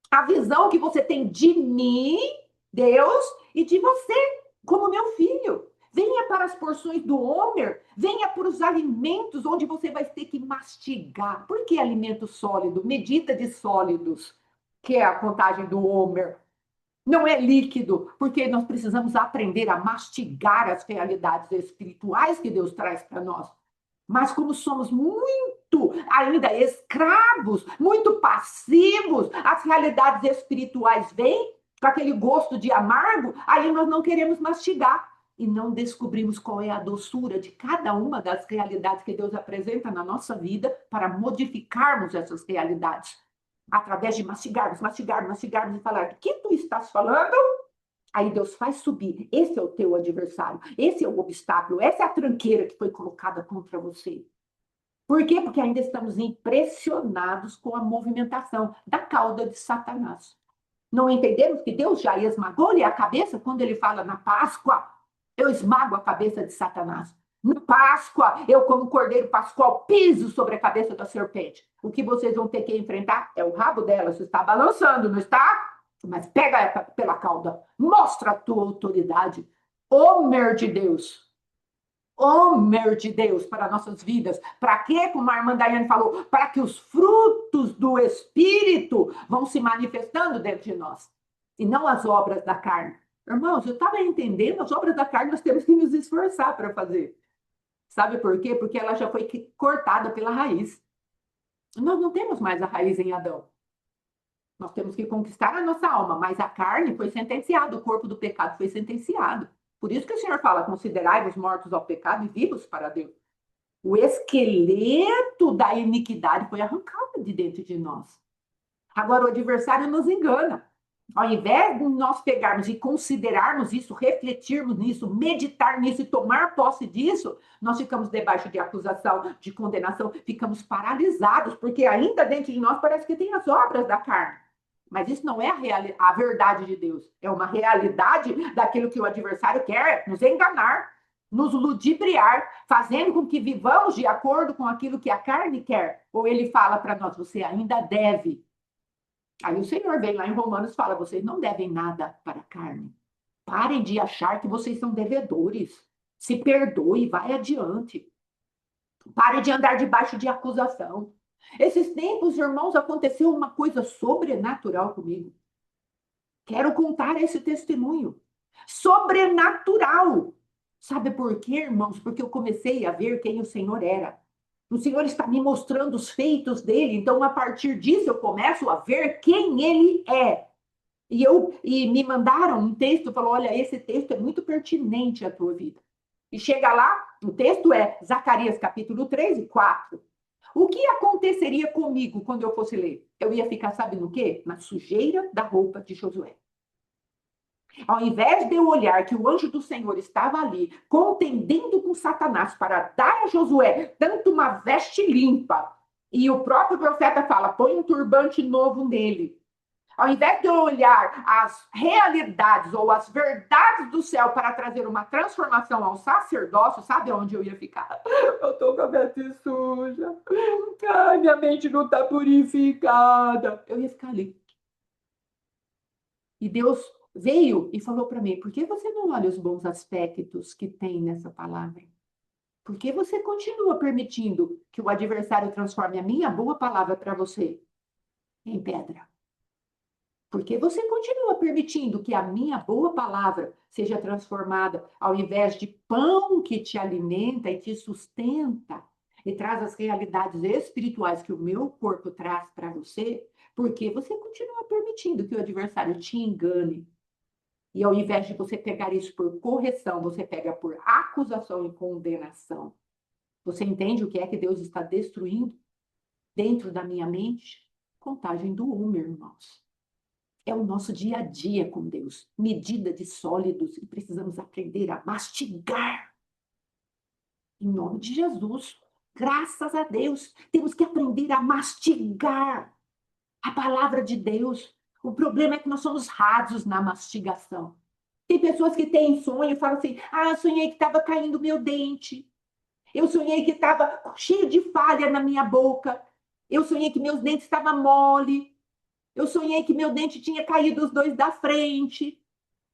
A visão que você tem de mim, Deus, e de você, como meu filho. Venha para as porções do Homer, venha para os alimentos onde você vai ter que mastigar. Por que alimento sólido? Medida de sólidos, que é a contagem do Homer. Não é líquido, porque nós precisamos aprender a mastigar as realidades espirituais que Deus traz para nós. Mas como somos muito ainda escravos, muito passivos, as realidades espirituais vêm com aquele gosto de amargo, aí nós não queremos mastigar e não descobrimos qual é a doçura de cada uma das realidades que Deus apresenta na nossa vida para modificarmos essas realidades. Através de mastigarmos, mastigarmos, mastigarmos e falar: o que tu estás falando? Aí Deus faz subir. Esse é o teu adversário. Esse é o obstáculo. Essa é a tranqueira que foi colocada contra você. Por quê? Porque ainda estamos impressionados com a movimentação da cauda de Satanás. Não entendemos que Deus já esmagou-lhe a cabeça quando ele fala na Páscoa: eu esmago a cabeça de Satanás. Na Páscoa, eu, como cordeiro pascual, piso sobre a cabeça da serpente. O que vocês vão ter que enfrentar é o rabo dela. Você está balançando, não está? Mas pega ela pela cauda. Mostra a tua autoridade. Homer de Deus. Homer de Deus para nossas vidas. Para quê? Como a irmã Daiane falou, para que os frutos do Espírito vão se manifestando dentro de nós. E não as obras da carne. Irmãos, eu estava entendendo, as obras da carne nós temos que nos esforçar para fazer. Sabe por quê? Porque ela já foi cortada pela raiz. Nós não temos mais a raiz em Adão. Nós temos que conquistar a nossa alma, mas a carne foi sentenciada, o corpo do pecado foi sentenciado. Por isso que o Senhor fala: considerai-vos mortos ao pecado e vivos para Deus. O esqueleto da iniquidade foi arrancado de dentro de nós. Agora, o adversário nos engana. Ao invés de nós pegarmos e considerarmos isso, refletirmos nisso, meditar nisso e tomar posse disso, nós ficamos debaixo de acusação, de condenação, ficamos paralisados, porque ainda dentro de nós parece que tem as obras da carne. Mas isso não é a verdade de Deus. É uma realidade daquilo que o adversário quer nos enganar, nos ludibriar, fazendo com que vivamos de acordo com aquilo que a carne quer. Ou ele fala para nós: você ainda deve. Aí o Senhor vem lá em Romanos e fala: vocês não devem nada para a carne. Parem de achar que vocês são devedores. Se perdoe, vai adiante. Pare de andar debaixo de acusação. Esses tempos, irmãos, aconteceu uma coisa sobrenatural comigo. Quero contar esse testemunho. Sobrenatural. Sabe por quê, irmãos? Porque eu comecei a ver quem o Senhor era. O Senhor está me mostrando os feitos dele, então a partir disso eu começo a ver quem ele é. E me mandaram um texto, falou: olha, esse texto é muito pertinente à tua vida. E chega lá, o texto é Zacarias capítulo 3 e 4. O que aconteceria comigo quando eu fosse ler? Eu ia ficar, sabe no quê? Na sujeira da roupa de Josué. Ao invés de eu olhar que o anjo do Senhor estava ali, contendendo com Satanás para dar a Josué tanto uma veste limpa, e o próprio profeta fala: põe um turbante novo nele. Ao invés de eu olhar as realidades ou as verdades do céu para trazer uma transformação ao sacerdócio, sabe onde eu ia ficar? Eu estou com a mente suja. Ai, minha mente não está purificada. Eu ia ficar ali. E Deus veio e falou para mim: por que você não olha os bons aspectos que tem nessa palavra? Por que você continua permitindo que o adversário transforme a minha boa palavra para você em pedra? Por que você continua permitindo que a minha boa palavra seja transformada, ao invés de pão que te alimenta e te sustenta e traz as realidades espirituais que o meu corpo traz para você? Por que você continua permitindo que o adversário te engane? E ao invés de você pegar isso por correção, você pega por acusação e condenação. Você entende o que é que Deus está destruindo dentro da minha mente? Contagem do irmãos. É o nosso dia a dia com Deus, medida de sólidos, e precisamos aprender a mastigar. Em nome de Jesus, graças a Deus, temos que aprender a mastigar a palavra de Deus. O problema é que nós somos rasos na mastigação. Tem pessoas que têm sonho e falam assim: ah, eu sonhei que estava caindo meu dente. Eu sonhei que estava cheio de falha na minha boca. Eu sonhei que meus dentes estavam mole. Eu sonhei que meu dente tinha caído os dois da frente.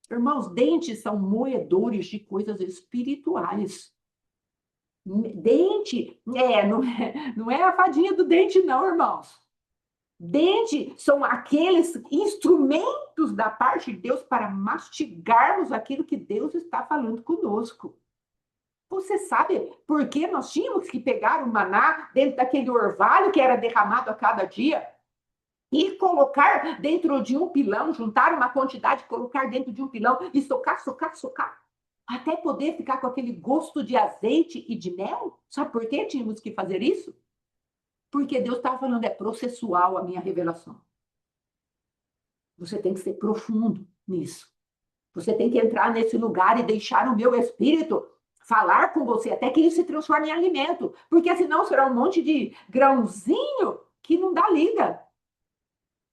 Irmãos, dentes são moedores de coisas espirituais. Dente, não é a fadinha do dente, não, irmãos. Dente são aqueles instrumentos da parte de Deus para mastigarmos aquilo que Deus está falando conosco. Você sabe por que nós tínhamos que pegar o maná dentro daquele orvalho que era derramado a cada dia e colocar dentro de um pilão, juntar uma quantidade, colocar dentro de um pilão e socar, socar, socar, até poder ficar com aquele gosto de azeite e de mel? Sabe por que tínhamos que fazer isso? Porque Deus estava falando, é processual a minha revelação. Você tem que ser profundo nisso. Você tem que entrar nesse lugar e deixar o meu espírito falar com você, até que isso se transforme em alimento. Porque senão será um monte de grãozinho que não dá liga.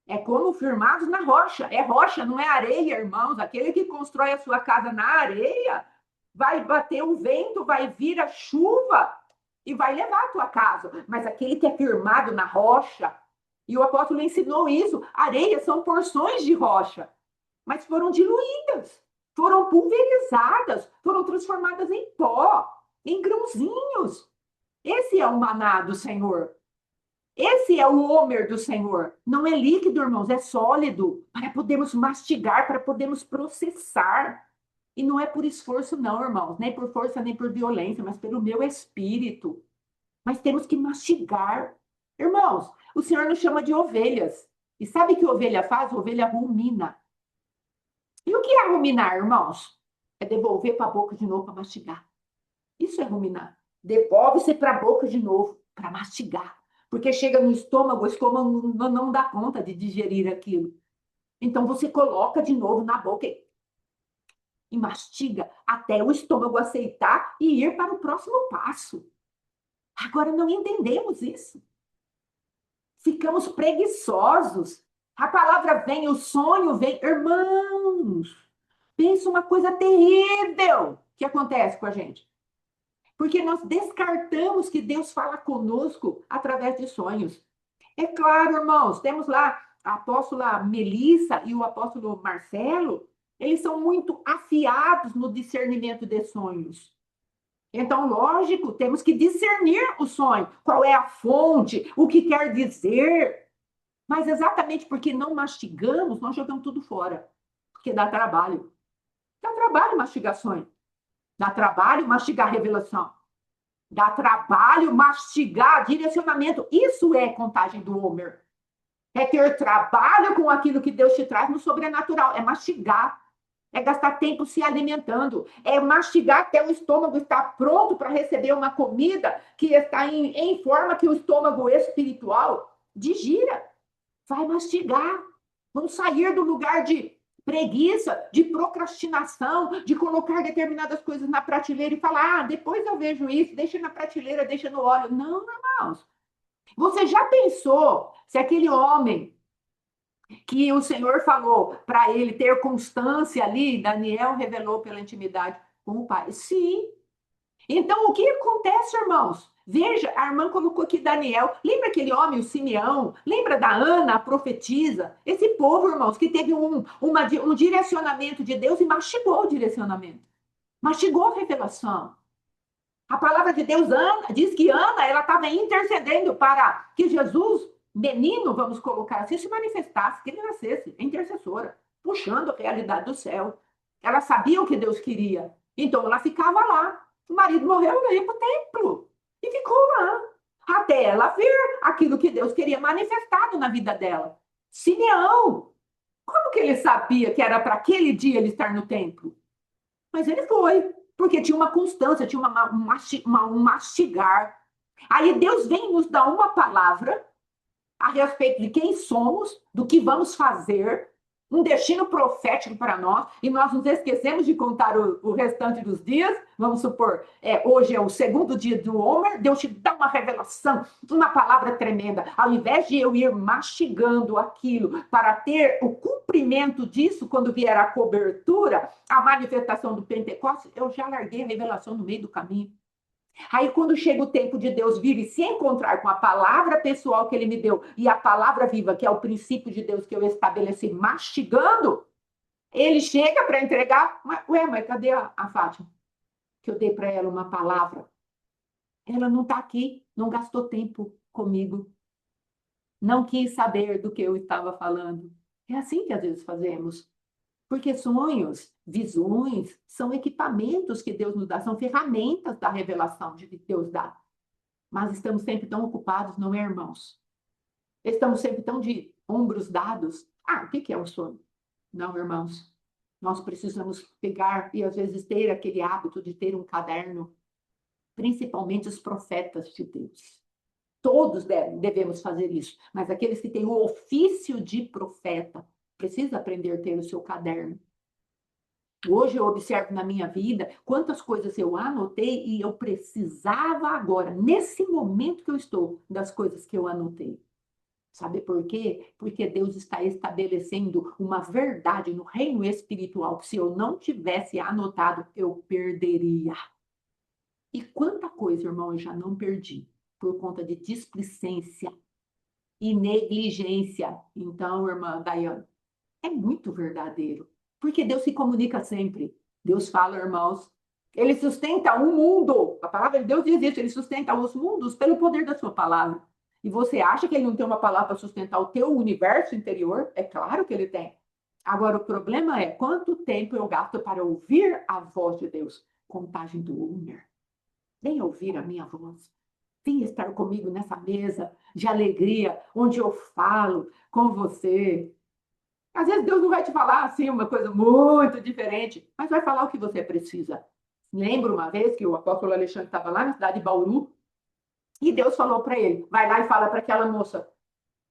É como firmados na rocha. É rocha, não é areia, irmãos. Aquele que constrói a sua casa na areia, vai bater o vento, vai vir a chuva e vai levar a tua casa. Mas aquele que é firmado na rocha, e o apóstolo ensinou isso, areias são porções de rocha, mas foram diluídas, foram pulverizadas, foram transformadas em pó, em grãozinhos. Esse é o maná do Senhor. Esse é o homer do Senhor. Não é líquido, irmãos, é sólido, para podermos mastigar, para podermos processar. E não é por esforço, não, irmãos, nem por força, nem por violência, mas pelo meu espírito. Mas temos que mastigar. Irmãos, o Senhor nos chama de ovelhas. E sabe o que ovelha faz? Ovelha rumina. E o que é ruminar, irmãos? É devolver para a boca de novo para mastigar. Isso é ruminar. Devolve-se para a boca de novo para mastigar. Porque chega no estômago, o estômago não dá conta de digerir aquilo. Então você coloca de novo na boca e mastiga até o estômago aceitar e ir para o próximo passo. Agora não entendemos isso. Ficamos preguiçosos. A palavra vem, o sonho vem. Irmãos, pensa uma coisa terrível que acontece com a gente. Porque nós descartamos que Deus fala conosco através de sonhos. É claro, irmãos, temos lá a apóstola Melissa e o apóstolo Marcelo, eles são muito afiados no discernimento de sonhos. Então, lógico, temos que discernir o sonho, qual é a fonte, o que quer dizer. Mas exatamente porque não mastigamos, nós jogamos tudo fora. Porque dá trabalho. Dá trabalho mastigar sonho. Dá trabalho mastigar revelação. Dá trabalho mastigar direcionamento. Isso é contagem do Homer. É ter trabalho com aquilo que Deus te traz no sobrenatural. É mastigar. É gastar tempo se alimentando. É mastigar até o estômago estar pronto para receber uma comida que está em forma que o estômago espiritual digira. Vai mastigar. Vamos sair do lugar de preguiça, de procrastinação, de colocar determinadas coisas na prateleira e falar, depois eu vejo isso, deixa na prateleira, deixa no óleo. Não, irmãos. Você já pensou se aquele homem que o Senhor falou para ele ter constância ali, Daniel revelou pela intimidade com o Pai? Sim. Então, o que acontece, irmãos? Veja, a irmã colocou aqui Daniel. Lembra aquele homem, o Simeão? Lembra da Ana, a profetisa? Esse povo, irmãos, que teve um direcionamento de Deus e mastigou o direcionamento. Mastigou a revelação. A palavra de Deus Ana, diz que Ana ela estava intercedendo para que Jesus, menino, vamos colocar assim, se manifestasse, que ele nascesse, intercessora, puxando a realidade do céu. Ela sabia o que Deus queria. Então ela ficava lá. O marido morreu, ela ia para o templo. E ficou lá. Até ela ver aquilo que Deus queria manifestado na vida dela. Simeão. Como que ele sabia que era para aquele dia ele estar no templo? Mas ele foi, porque tinha uma constância, tinha um mastigar. Aí Deus vem nos dar uma palavra a respeito de quem somos, do que vamos fazer, um destino profético para nós, e nós nos esquecemos de contar o restante dos dias. Vamos supor, hoje é o segundo dia do Homer, Deus te dá uma revelação, uma palavra tremenda. Ao invés de eu ir mastigando aquilo para ter o cumprimento disso, quando vier a cobertura, a manifestação do Pentecostes, eu já larguei a revelação no meio do caminho. Aí, quando chega o tempo de Deus vir e se encontrar com a palavra pessoal que ele me deu e a palavra viva, que é o princípio de Deus que eu estabeleci mastigando, ele chega para entregar. Mas cadê a Fátima? Que eu dei para ela uma palavra. Ela não está aqui, não gastou tempo comigo, não quis saber do que eu estava falando. É assim que às vezes fazemos. Porque sonhos, visões, são equipamentos que Deus nos dá, são ferramentas da revelação de que Deus dá. Mas estamos sempre tão ocupados, não é, irmãos? Estamos sempre tão de ombros dados. O que é um sonho? Não, irmãos. Nós precisamos pegar e, às vezes, ter aquele hábito de ter um caderno, principalmente os profetas de Deus. Todos devemos fazer isso, mas aqueles que têm o ofício de profeta precisam aprender a ter o seu caderno. Hoje eu observo na minha vida quantas coisas eu anotei e eu precisava agora, nesse momento que eu estou, das coisas que eu anotei. Sabe por quê? Porque Deus está estabelecendo uma verdade no reino espiritual que se eu não tivesse anotado, eu perderia. E quanta coisa, irmão, eu já não perdi por conta de displicência e negligência. Então, irmã Dayane, é muito verdadeiro. Porque Deus se comunica sempre. Deus fala, irmãos. Ele sustenta o mundo. A palavra de Deus diz isso. Ele sustenta os mundos pelo poder da sua palavra. E você acha que ele não tem uma palavra para sustentar o teu universo interior? É claro que ele tem. Agora, o problema é quanto tempo eu gasto para ouvir a voz de Deus. Contagem do Homer. Vem ouvir a minha voz. Vem estar comigo nessa mesa de alegria, onde eu falo com você. Às vezes Deus não vai te falar assim uma coisa muito diferente, mas vai falar o que você precisa. Lembro uma vez que o apóstolo Alexandre estava lá na cidade de Bauru e Deus falou para ele: vai lá e fala para aquela moça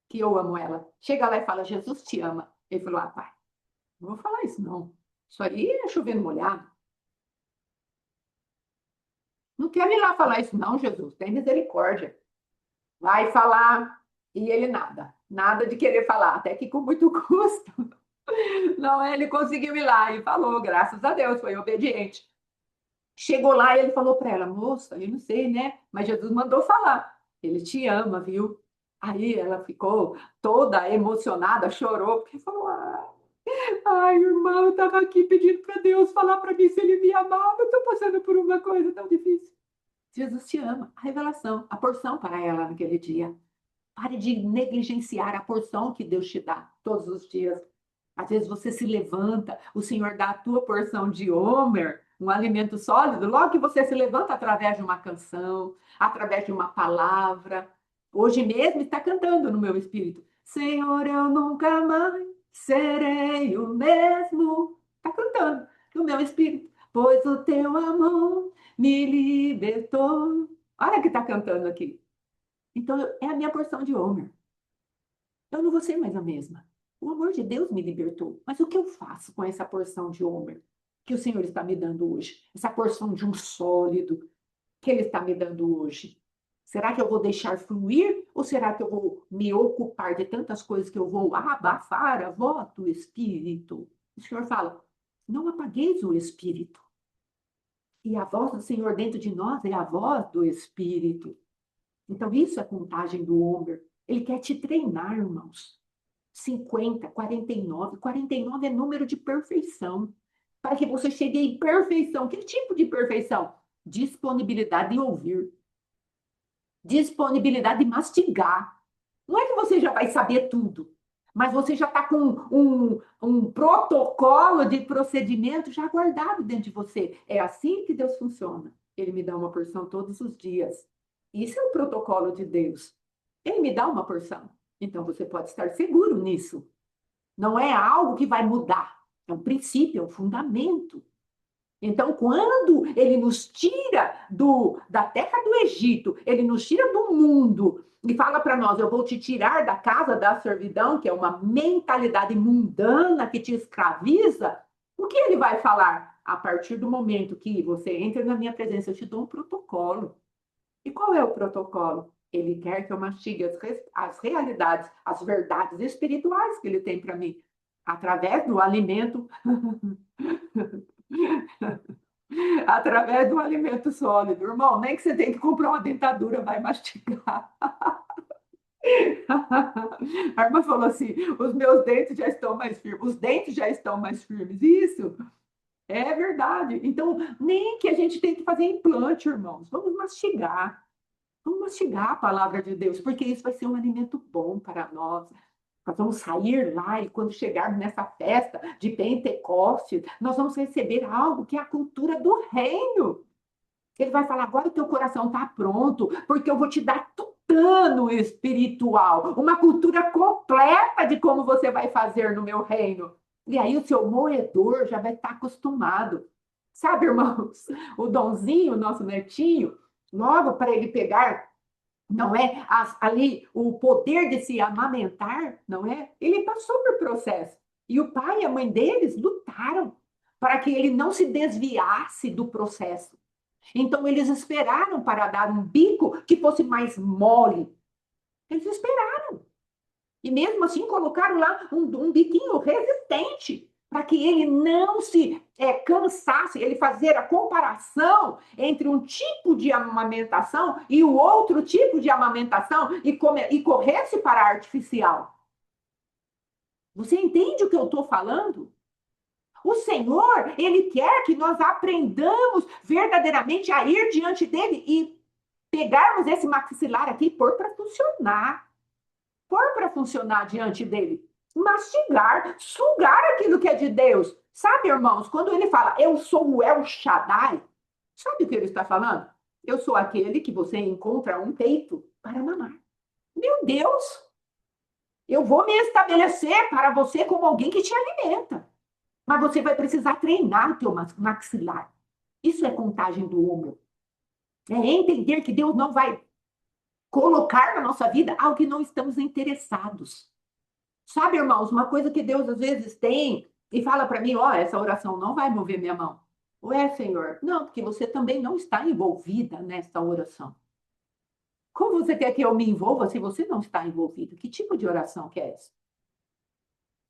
que eu amo ela. Chega lá e fala: Jesus te ama. Ele falou: pai, não vou falar isso não. Isso aí é chovendo molhado. Não quero ir lá falar isso não, Jesus. Tem misericórdia. Vai falar e ele nada de querer falar, até que com muito custo. Não, ele conseguiu ir lá e falou, graças a Deus, foi obediente. Chegou lá e ele falou para ela, moça, eu não sei, né? Mas Jesus mandou falar. Ele te ama, viu? Aí ela ficou toda emocionada, chorou, porque falou, ai, irmão, eu estava aqui pedindo para Deus falar para mim se ele me amava, eu estou passando por uma coisa tão difícil. Jesus te ama. A revelação, a porção para ela naquele dia. Pare de negligenciar a porção que Deus te dá todos os dias. Às vezes você se levanta, o Senhor dá a tua porção de Homer, um alimento sólido, logo que você se levanta através de uma canção, através de uma palavra. Hoje mesmo está cantando no meu espírito. Senhor, eu nunca mais serei o mesmo. Está cantando no meu espírito. Pois o teu amor me libertou. Olha que está cantando aqui. Então, é a minha porção de Homer. Eu não vou ser mais a mesma. O amor de Deus me libertou. Mas o que eu faço com essa porção de Homer que o Senhor está me dando hoje? Essa porção de um sólido que Ele está me dando hoje? Será que eu vou deixar fluir ou será que eu vou me ocupar de tantas coisas que eu vou abafar a voz do Espírito? O Senhor fala, não apagueis o Espírito. E a voz do Senhor dentro de nós é a voz do Espírito. Então, isso é a contagem do Homer. Ele quer te treinar, irmãos. 50, 49. 49 é número de perfeição. Para que você chegue em perfeição. Que tipo de perfeição? Disponibilidade de ouvir. Disponibilidade de mastigar. Não é que você já vai saber tudo, mas você já está com um protocolo de procedimento já guardado dentro de você. É assim que Deus funciona. Ele me dá uma porção todos os dias. Isso é o protocolo de Deus. Ele me dá uma porção. Então você pode estar seguro nisso. não é algo que vai mudar. É um princípio, é um fundamento. Então, quando ele nos tira da terra do Egito, ele nos tira do mundo e fala para nós: eu vou te tirar da casa da servidão, que é uma mentalidade mundana que te escraviza, o que ele vai falar? A partir do momento que você entra na minha presença, eu te dou um protocolo. E qual é o protocolo? Ele quer que eu mastigue as realidades, as verdades espirituais que ele tem para mim, através do alimento através do alimento sólido. Irmão, nem que você tenha que comprar uma dentadura, vai mastigar. A irmã falou assim: os meus dentes já estão mais firmes, os dentes já estão mais firmes. Isso é verdade. Então, nem que a gente tenha que fazer implante, irmãos. Vamos mastigar. Vamos mastigar a palavra de Deus, porque isso vai ser um alimento bom para nós. Nós vamos sair lá e quando chegarmos nessa festa de Pentecostes, nós vamos receber algo que é a cultura do reino. Ele vai falar: agora o teu coração está pronto, porque eu vou te dar tutano espiritual, uma cultura completa de como você vai fazer no meu reino. E aí o seu moedor já vai estar acostumado. Sabe, irmãos, o Donzinho, o nosso netinho, logo para ele pegar, não é, ali o poder de se amamentar, não é? Ele passou por processo. E o pai e a mãe deles lutaram para que ele não se desviasse do processo. Então, eles esperaram para dar um bico que fosse mais mole. Eles esperaram. E mesmo assim, colocaram lá um biquinho resistente, para que ele não se cansasse, ele fazer a comparação entre um tipo de amamentação e o outro tipo de amamentação e corresse para a artificial. Você entende o que eu estou falando? O Senhor, Ele quer que nós aprendamos verdadeiramente a ir diante dele e pegarmos esse maxilar aqui e pôr para funcionar. Pôr para funcionar diante dele. Mastigar, sugar aquilo que é de Deus. Sabe, irmãos, quando ele fala, eu sou o El Shaddai, sabe o que ele está falando? Eu sou aquele que você encontra um peito para mamar. Meu Deus, eu vou me estabelecer para você como alguém que te alimenta. Mas você vai precisar treinar o teu maxilar. Isso é contagem do ombro. É entender que Deus não vai colocar na nossa vida algo que não estamos interessados. Sabe, irmãos, uma coisa que Deus às vezes tem e fala para mim: ó, essa oração não vai mover minha mão. Ué, Senhor, não, porque você também não está envolvida nessa oração. Como você quer que eu me envolva se você não está envolvido? Que tipo de oração que é essa?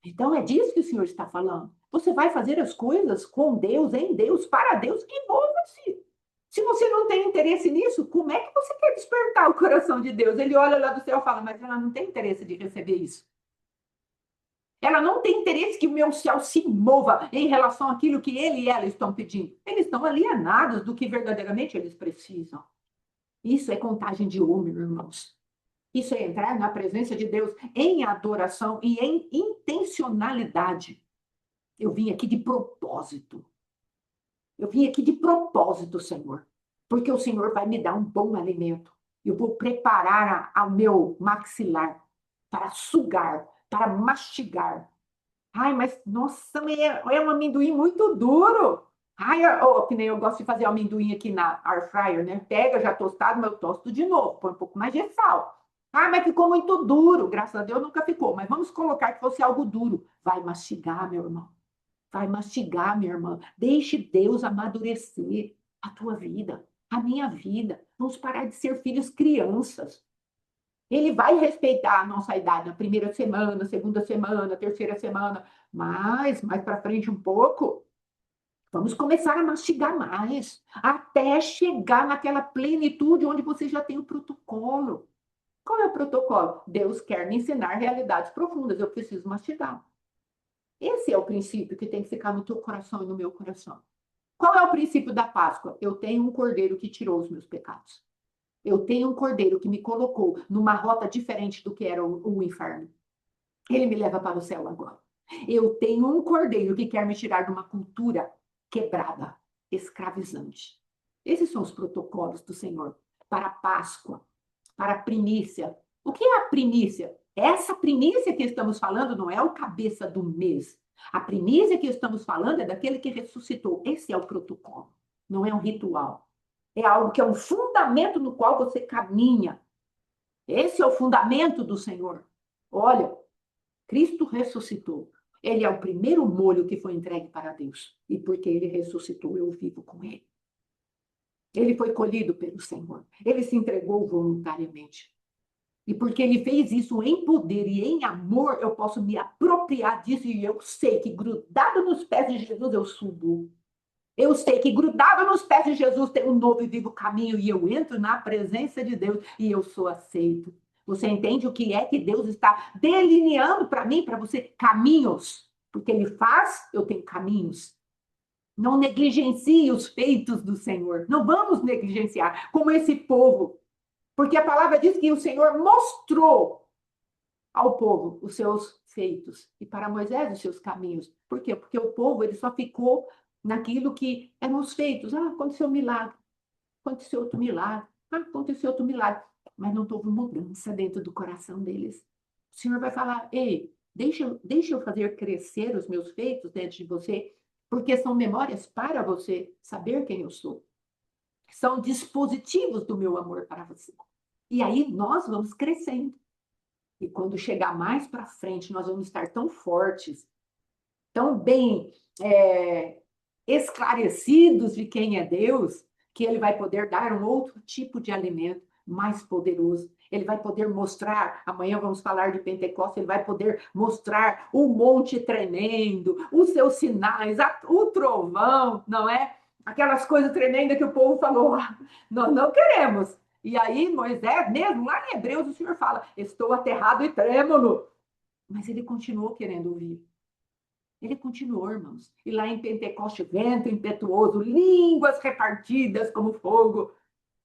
Então é disso que o Senhor está falando. Você vai fazer as coisas com Deus, em Deus, para Deus, que envolva-se. Se você não tem interesse nisso, como é que você quer despertar o coração de Deus? Ele olha lá do céu e fala: mas ela não tem interesse de receber isso. Ela não tem interesse que o meu céu se mova em relação àquilo que ele e ela estão pedindo. Eles estão alienados do que verdadeiramente eles precisam. Isso é contagem de ombro, irmãos. Isso é entrar na presença de Deus em adoração e em intencionalidade. Eu vim aqui de propósito. Eu vim aqui de propósito, Senhor. Porque o Senhor vai me dar um bom alimento. Eu vou preparar ao meu maxilar para sugar, para mastigar. Ai, mas nossa, é um amendoim muito duro. Ai, que nem eu gosto de fazer amendoim aqui na air fryer, né? Pega já tostado, mas eu tosto de novo, põe um pouco mais de sal. Ah, mas ficou muito duro. Graças a Deus nunca ficou. Mas vamos colocar que fosse algo duro. Vai mastigar, meu irmão. Vai mastigar, minha irmã. Deixe Deus amadurecer a tua vida, a minha vida. Vamos parar de ser filhos crianças. Ele vai respeitar a nossa idade na primeira semana, segunda semana, terceira semana, mas mais para frente um pouco, vamos começar a mastigar mais, até chegar naquela plenitude onde você já tem o protocolo. Qual é o protocolo? Deus quer me ensinar realidades profundas, eu preciso mastigar. Esse é o princípio que tem que ficar no teu coração e no meu coração. Qual é o princípio da Páscoa? Eu tenho um cordeiro que tirou os meus pecados. Eu tenho um cordeiro que me colocou numa rota diferente do que era o inferno. Ele me leva para o céu agora. Eu tenho um cordeiro que quer me tirar de uma cultura quebrada, escravizante. Esses são os protocolos do Senhor para a Páscoa, para a primícia. O que é a primícia? Essa primícia que estamos falando não é o cabeça do mês. A primícia que estamos falando é daquele que ressuscitou. Esse é o protocolo, não é um ritual. É algo que é um fundamento no qual você caminha. Esse é o fundamento do Senhor. Olha, Cristo ressuscitou. Ele é o primeiro molho que foi entregue para Deus. E porque ele ressuscitou, eu vivo com ele. Ele foi colhido pelo Senhor. Ele se entregou voluntariamente. E porque ele fez isso em poder e em amor, eu posso me apropriar disso e eu sei que grudado nos pés de Jesus eu subo. Eu sei que grudado nos pés de Jesus tem um novo e vivo caminho e eu entro na presença de Deus e eu sou aceito. Você entende o que é que Deus está delineando para mim, para você? Caminhos. Porque ele faz, eu tenho caminhos. Não negligencie os feitos do Senhor. Não vamos negligenciar, como esse povo. Porque a palavra diz que o Senhor mostrou ao povo os seus feitos e para Moisés os seus caminhos. Por quê? Porque o povo ele só ficou naquilo que eram os feitos. Ah, aconteceu um milagre, aconteceu outro milagre, ah, aconteceu outro milagre. Mas não houve mudança dentro do coração deles. O Senhor vai falar, ei, deixa eu fazer crescer os meus feitos dentro de você, porque são memórias para você saber quem eu sou. São dispositivos do meu amor para você. E aí nós vamos crescendo. E quando chegar mais para frente, nós vamos estar tão fortes, tão bem esclarecidos de quem é Deus, que ele vai poder dar um outro tipo de alimento mais poderoso. Ele vai poder mostrar, amanhã vamos falar de Pentecostes, ele vai poder mostrar o monte tremendo, os seus sinais, o trovão, não é? Aquelas coisas tremendas que o povo falou, nós não queremos. E aí Moisés, mesmo lá em Hebreus, o Senhor fala, estou aterrado e trêmulo. Mas ele continuou querendo ouvir. Ele continuou, irmãos. E lá em Pentecoste, vento impetuoso, línguas repartidas como fogo.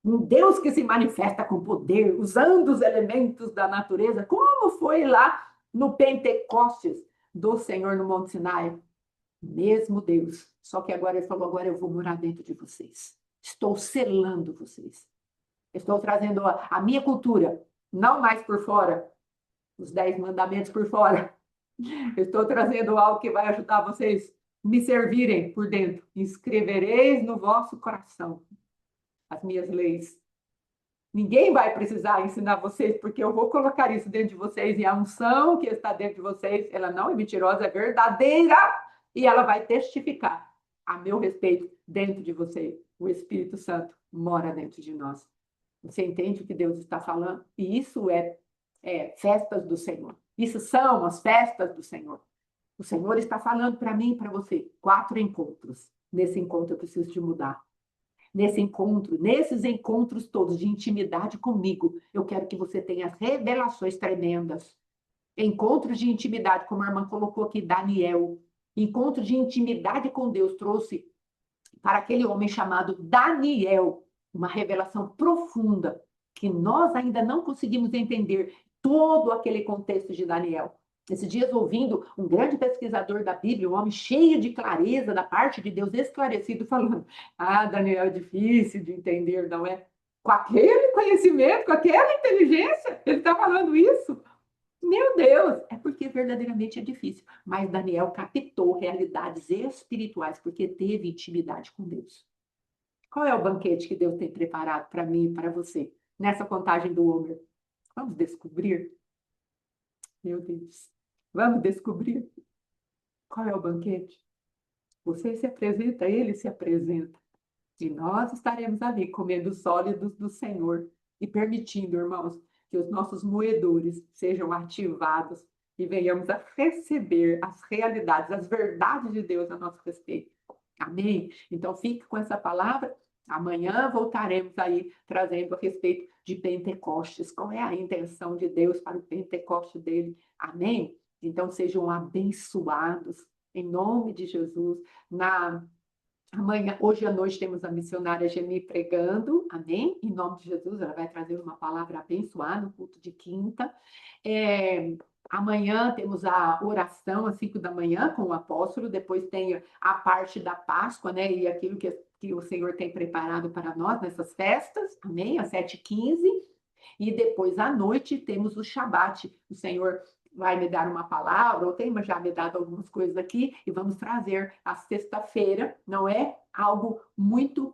Um Deus que se manifesta com poder, usando os elementos da natureza, como foi lá no Pentecostes do Senhor no Monte Sinai. Mesmo Deus. Só que agora ele falou, agora eu vou morar dentro de vocês. Estou selando vocês. Estou trazendo a minha cultura, não mais por fora, os 10 mandamentos por fora. Estou trazendo algo que vai ajudar vocês me servirem por dentro. Escrevereis no vosso coração as minhas leis. Ninguém vai precisar ensinar vocês, porque eu vou colocar isso dentro de vocês e a unção que está dentro de vocês, ela não é mentirosa, é verdadeira e ela vai testificar a meu respeito dentro de você. O Espírito Santo mora dentro de nós. Você entende o que Deus está falando? E isso é festas do Senhor. Isso são as festas do Senhor. O Senhor está falando para mim e para você. 4 encontros. Nesse encontro eu preciso te mudar. Nesse encontro, nesses encontros todos de intimidade comigo, eu quero que você tenha revelações tremendas. Encontros de intimidade, como a irmã colocou aqui, Daniel. Encontro de intimidade com Deus trouxe para aquele homem chamado Daniel uma revelação profunda que nós ainda não conseguimos entender todo aquele contexto de Daniel. Esses dias, ouvindo um grande pesquisador da Bíblia, um homem cheio de clareza da parte de Deus, esclarecido, falando: Ah, Daniel, é difícil de entender, não é? Com aquele conhecimento, com aquela inteligência, ele está falando isso. Meu Deus, é porque verdadeiramente é difícil. Mas Daniel captou realidades espirituais porque teve intimidade com Deus. Qual é o banquete que Deus tem preparado para mim e para você nessa contagem do Homer? Vamos descobrir? Meu Deus, vamos descobrir qual é o banquete? Você se apresenta, ele se apresenta. E nós estaremos ali comendo os sólidos do Senhor e permitindo, irmãos, que os nossos moedores sejam ativados e venhamos a receber as realidades, as verdades de Deus a nosso respeito. Amém? Então, fique com essa palavra. Amanhã voltaremos aí trazendo a respeito de Pentecostes. Qual é a intenção de Deus para o Pentecoste dele? Amém? Então, sejam abençoados em nome de Jesus. Amanhã, hoje à noite, temos a missionária Geni pregando, amém? Em nome de Jesus, ela vai trazer uma palavra abençoada no culto de quinta. Amanhã temos a oração às 5 da manhã com o apóstolo, depois tem a parte da Páscoa, né? E aquilo que o Senhor tem preparado para nós nessas festas, amém? Às 7h15. E depois, à noite, temos o Shabat. O Senhor vai me dar uma palavra, ou tem já me dado algumas coisas aqui, e vamos trazer a sexta-feira, não é? Algo muito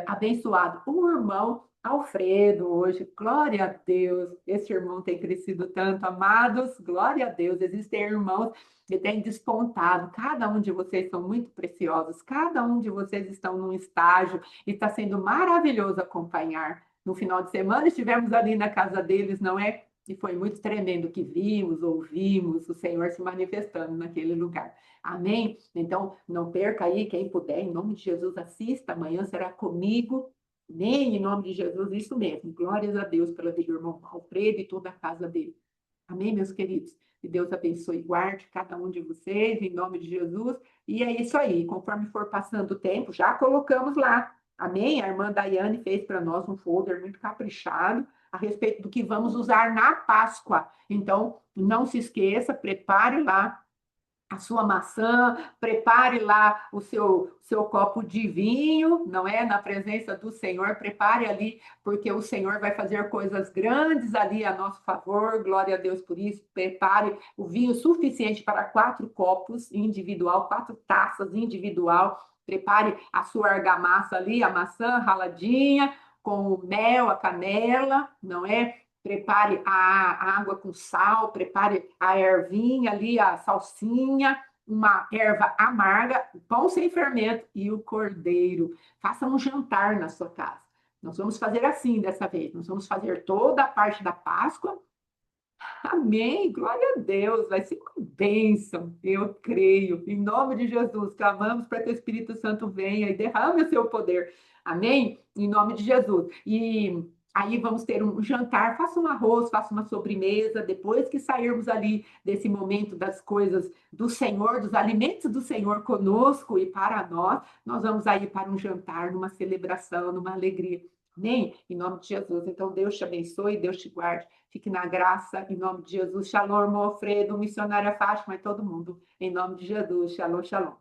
abençoado. O irmão Alfredo, hoje, glória a Deus, esse irmão tem crescido tanto, amados, glória a Deus, existem irmãos que têm despontado, cada um de vocês são muito preciosos, cada um de vocês estão num estágio, e está sendo maravilhoso acompanhar. No final de semana estivemos ali na casa deles, não é? E foi muito tremendo que vimos, ouvimos o Senhor se manifestando naquele lugar. Amém? Então, não perca aí, quem puder, em nome de Jesus, assista. Amanhã será comigo. Amém? Em nome de Jesus, isso mesmo. Glórias a Deus pela vida do irmão Alfredo e toda a casa dele. Amém, meus queridos? Que Deus abençoe e guarde cada um de vocês, em nome de Jesus. E é isso aí, conforme for passando o tempo, já colocamos lá. Amém? A irmã Daiane fez para nós um folder muito caprichado a respeito do que vamos usar na Páscoa. Então, não se esqueça, prepare lá a sua maçã, prepare lá o seu copo de vinho, não é? Na presença do Senhor, prepare ali, porque o Senhor vai fazer coisas grandes ali a nosso favor, glória a Deus por isso. Prepare o vinho suficiente para 4 copos individual, 4 taças individual. Prepare a sua argamassa ali, a maçã raladinha, com o mel, a canela, não é? Prepare a água com sal, prepare a ervinha ali, a salsinha, uma erva amarga, o pão sem fermento e o cordeiro. Faça um jantar na sua casa. Nós vamos fazer assim dessa vez. Nós vamos fazer toda a parte da Páscoa. Amém, glória a Deus, vai ser uma bênção, eu creio. Em nome de Jesus, clamamos para que o Espírito Santo venha e derrame o seu poder. Amém? Em nome de Jesus. E aí vamos ter um jantar, faça um arroz, faça uma sobremesa, depois que sairmos ali desse momento das coisas do Senhor, dos alimentos do Senhor conosco e para nós, nós vamos aí para um jantar, numa celebração, numa alegria. Amém? Em nome de Jesus. Então, Deus te abençoe, Deus te guarde. Fique na graça, em nome de Jesus. Shalom, irmão Alfredo, missionária Fátima e todo mundo. Em nome de Jesus. Shalom, shalom.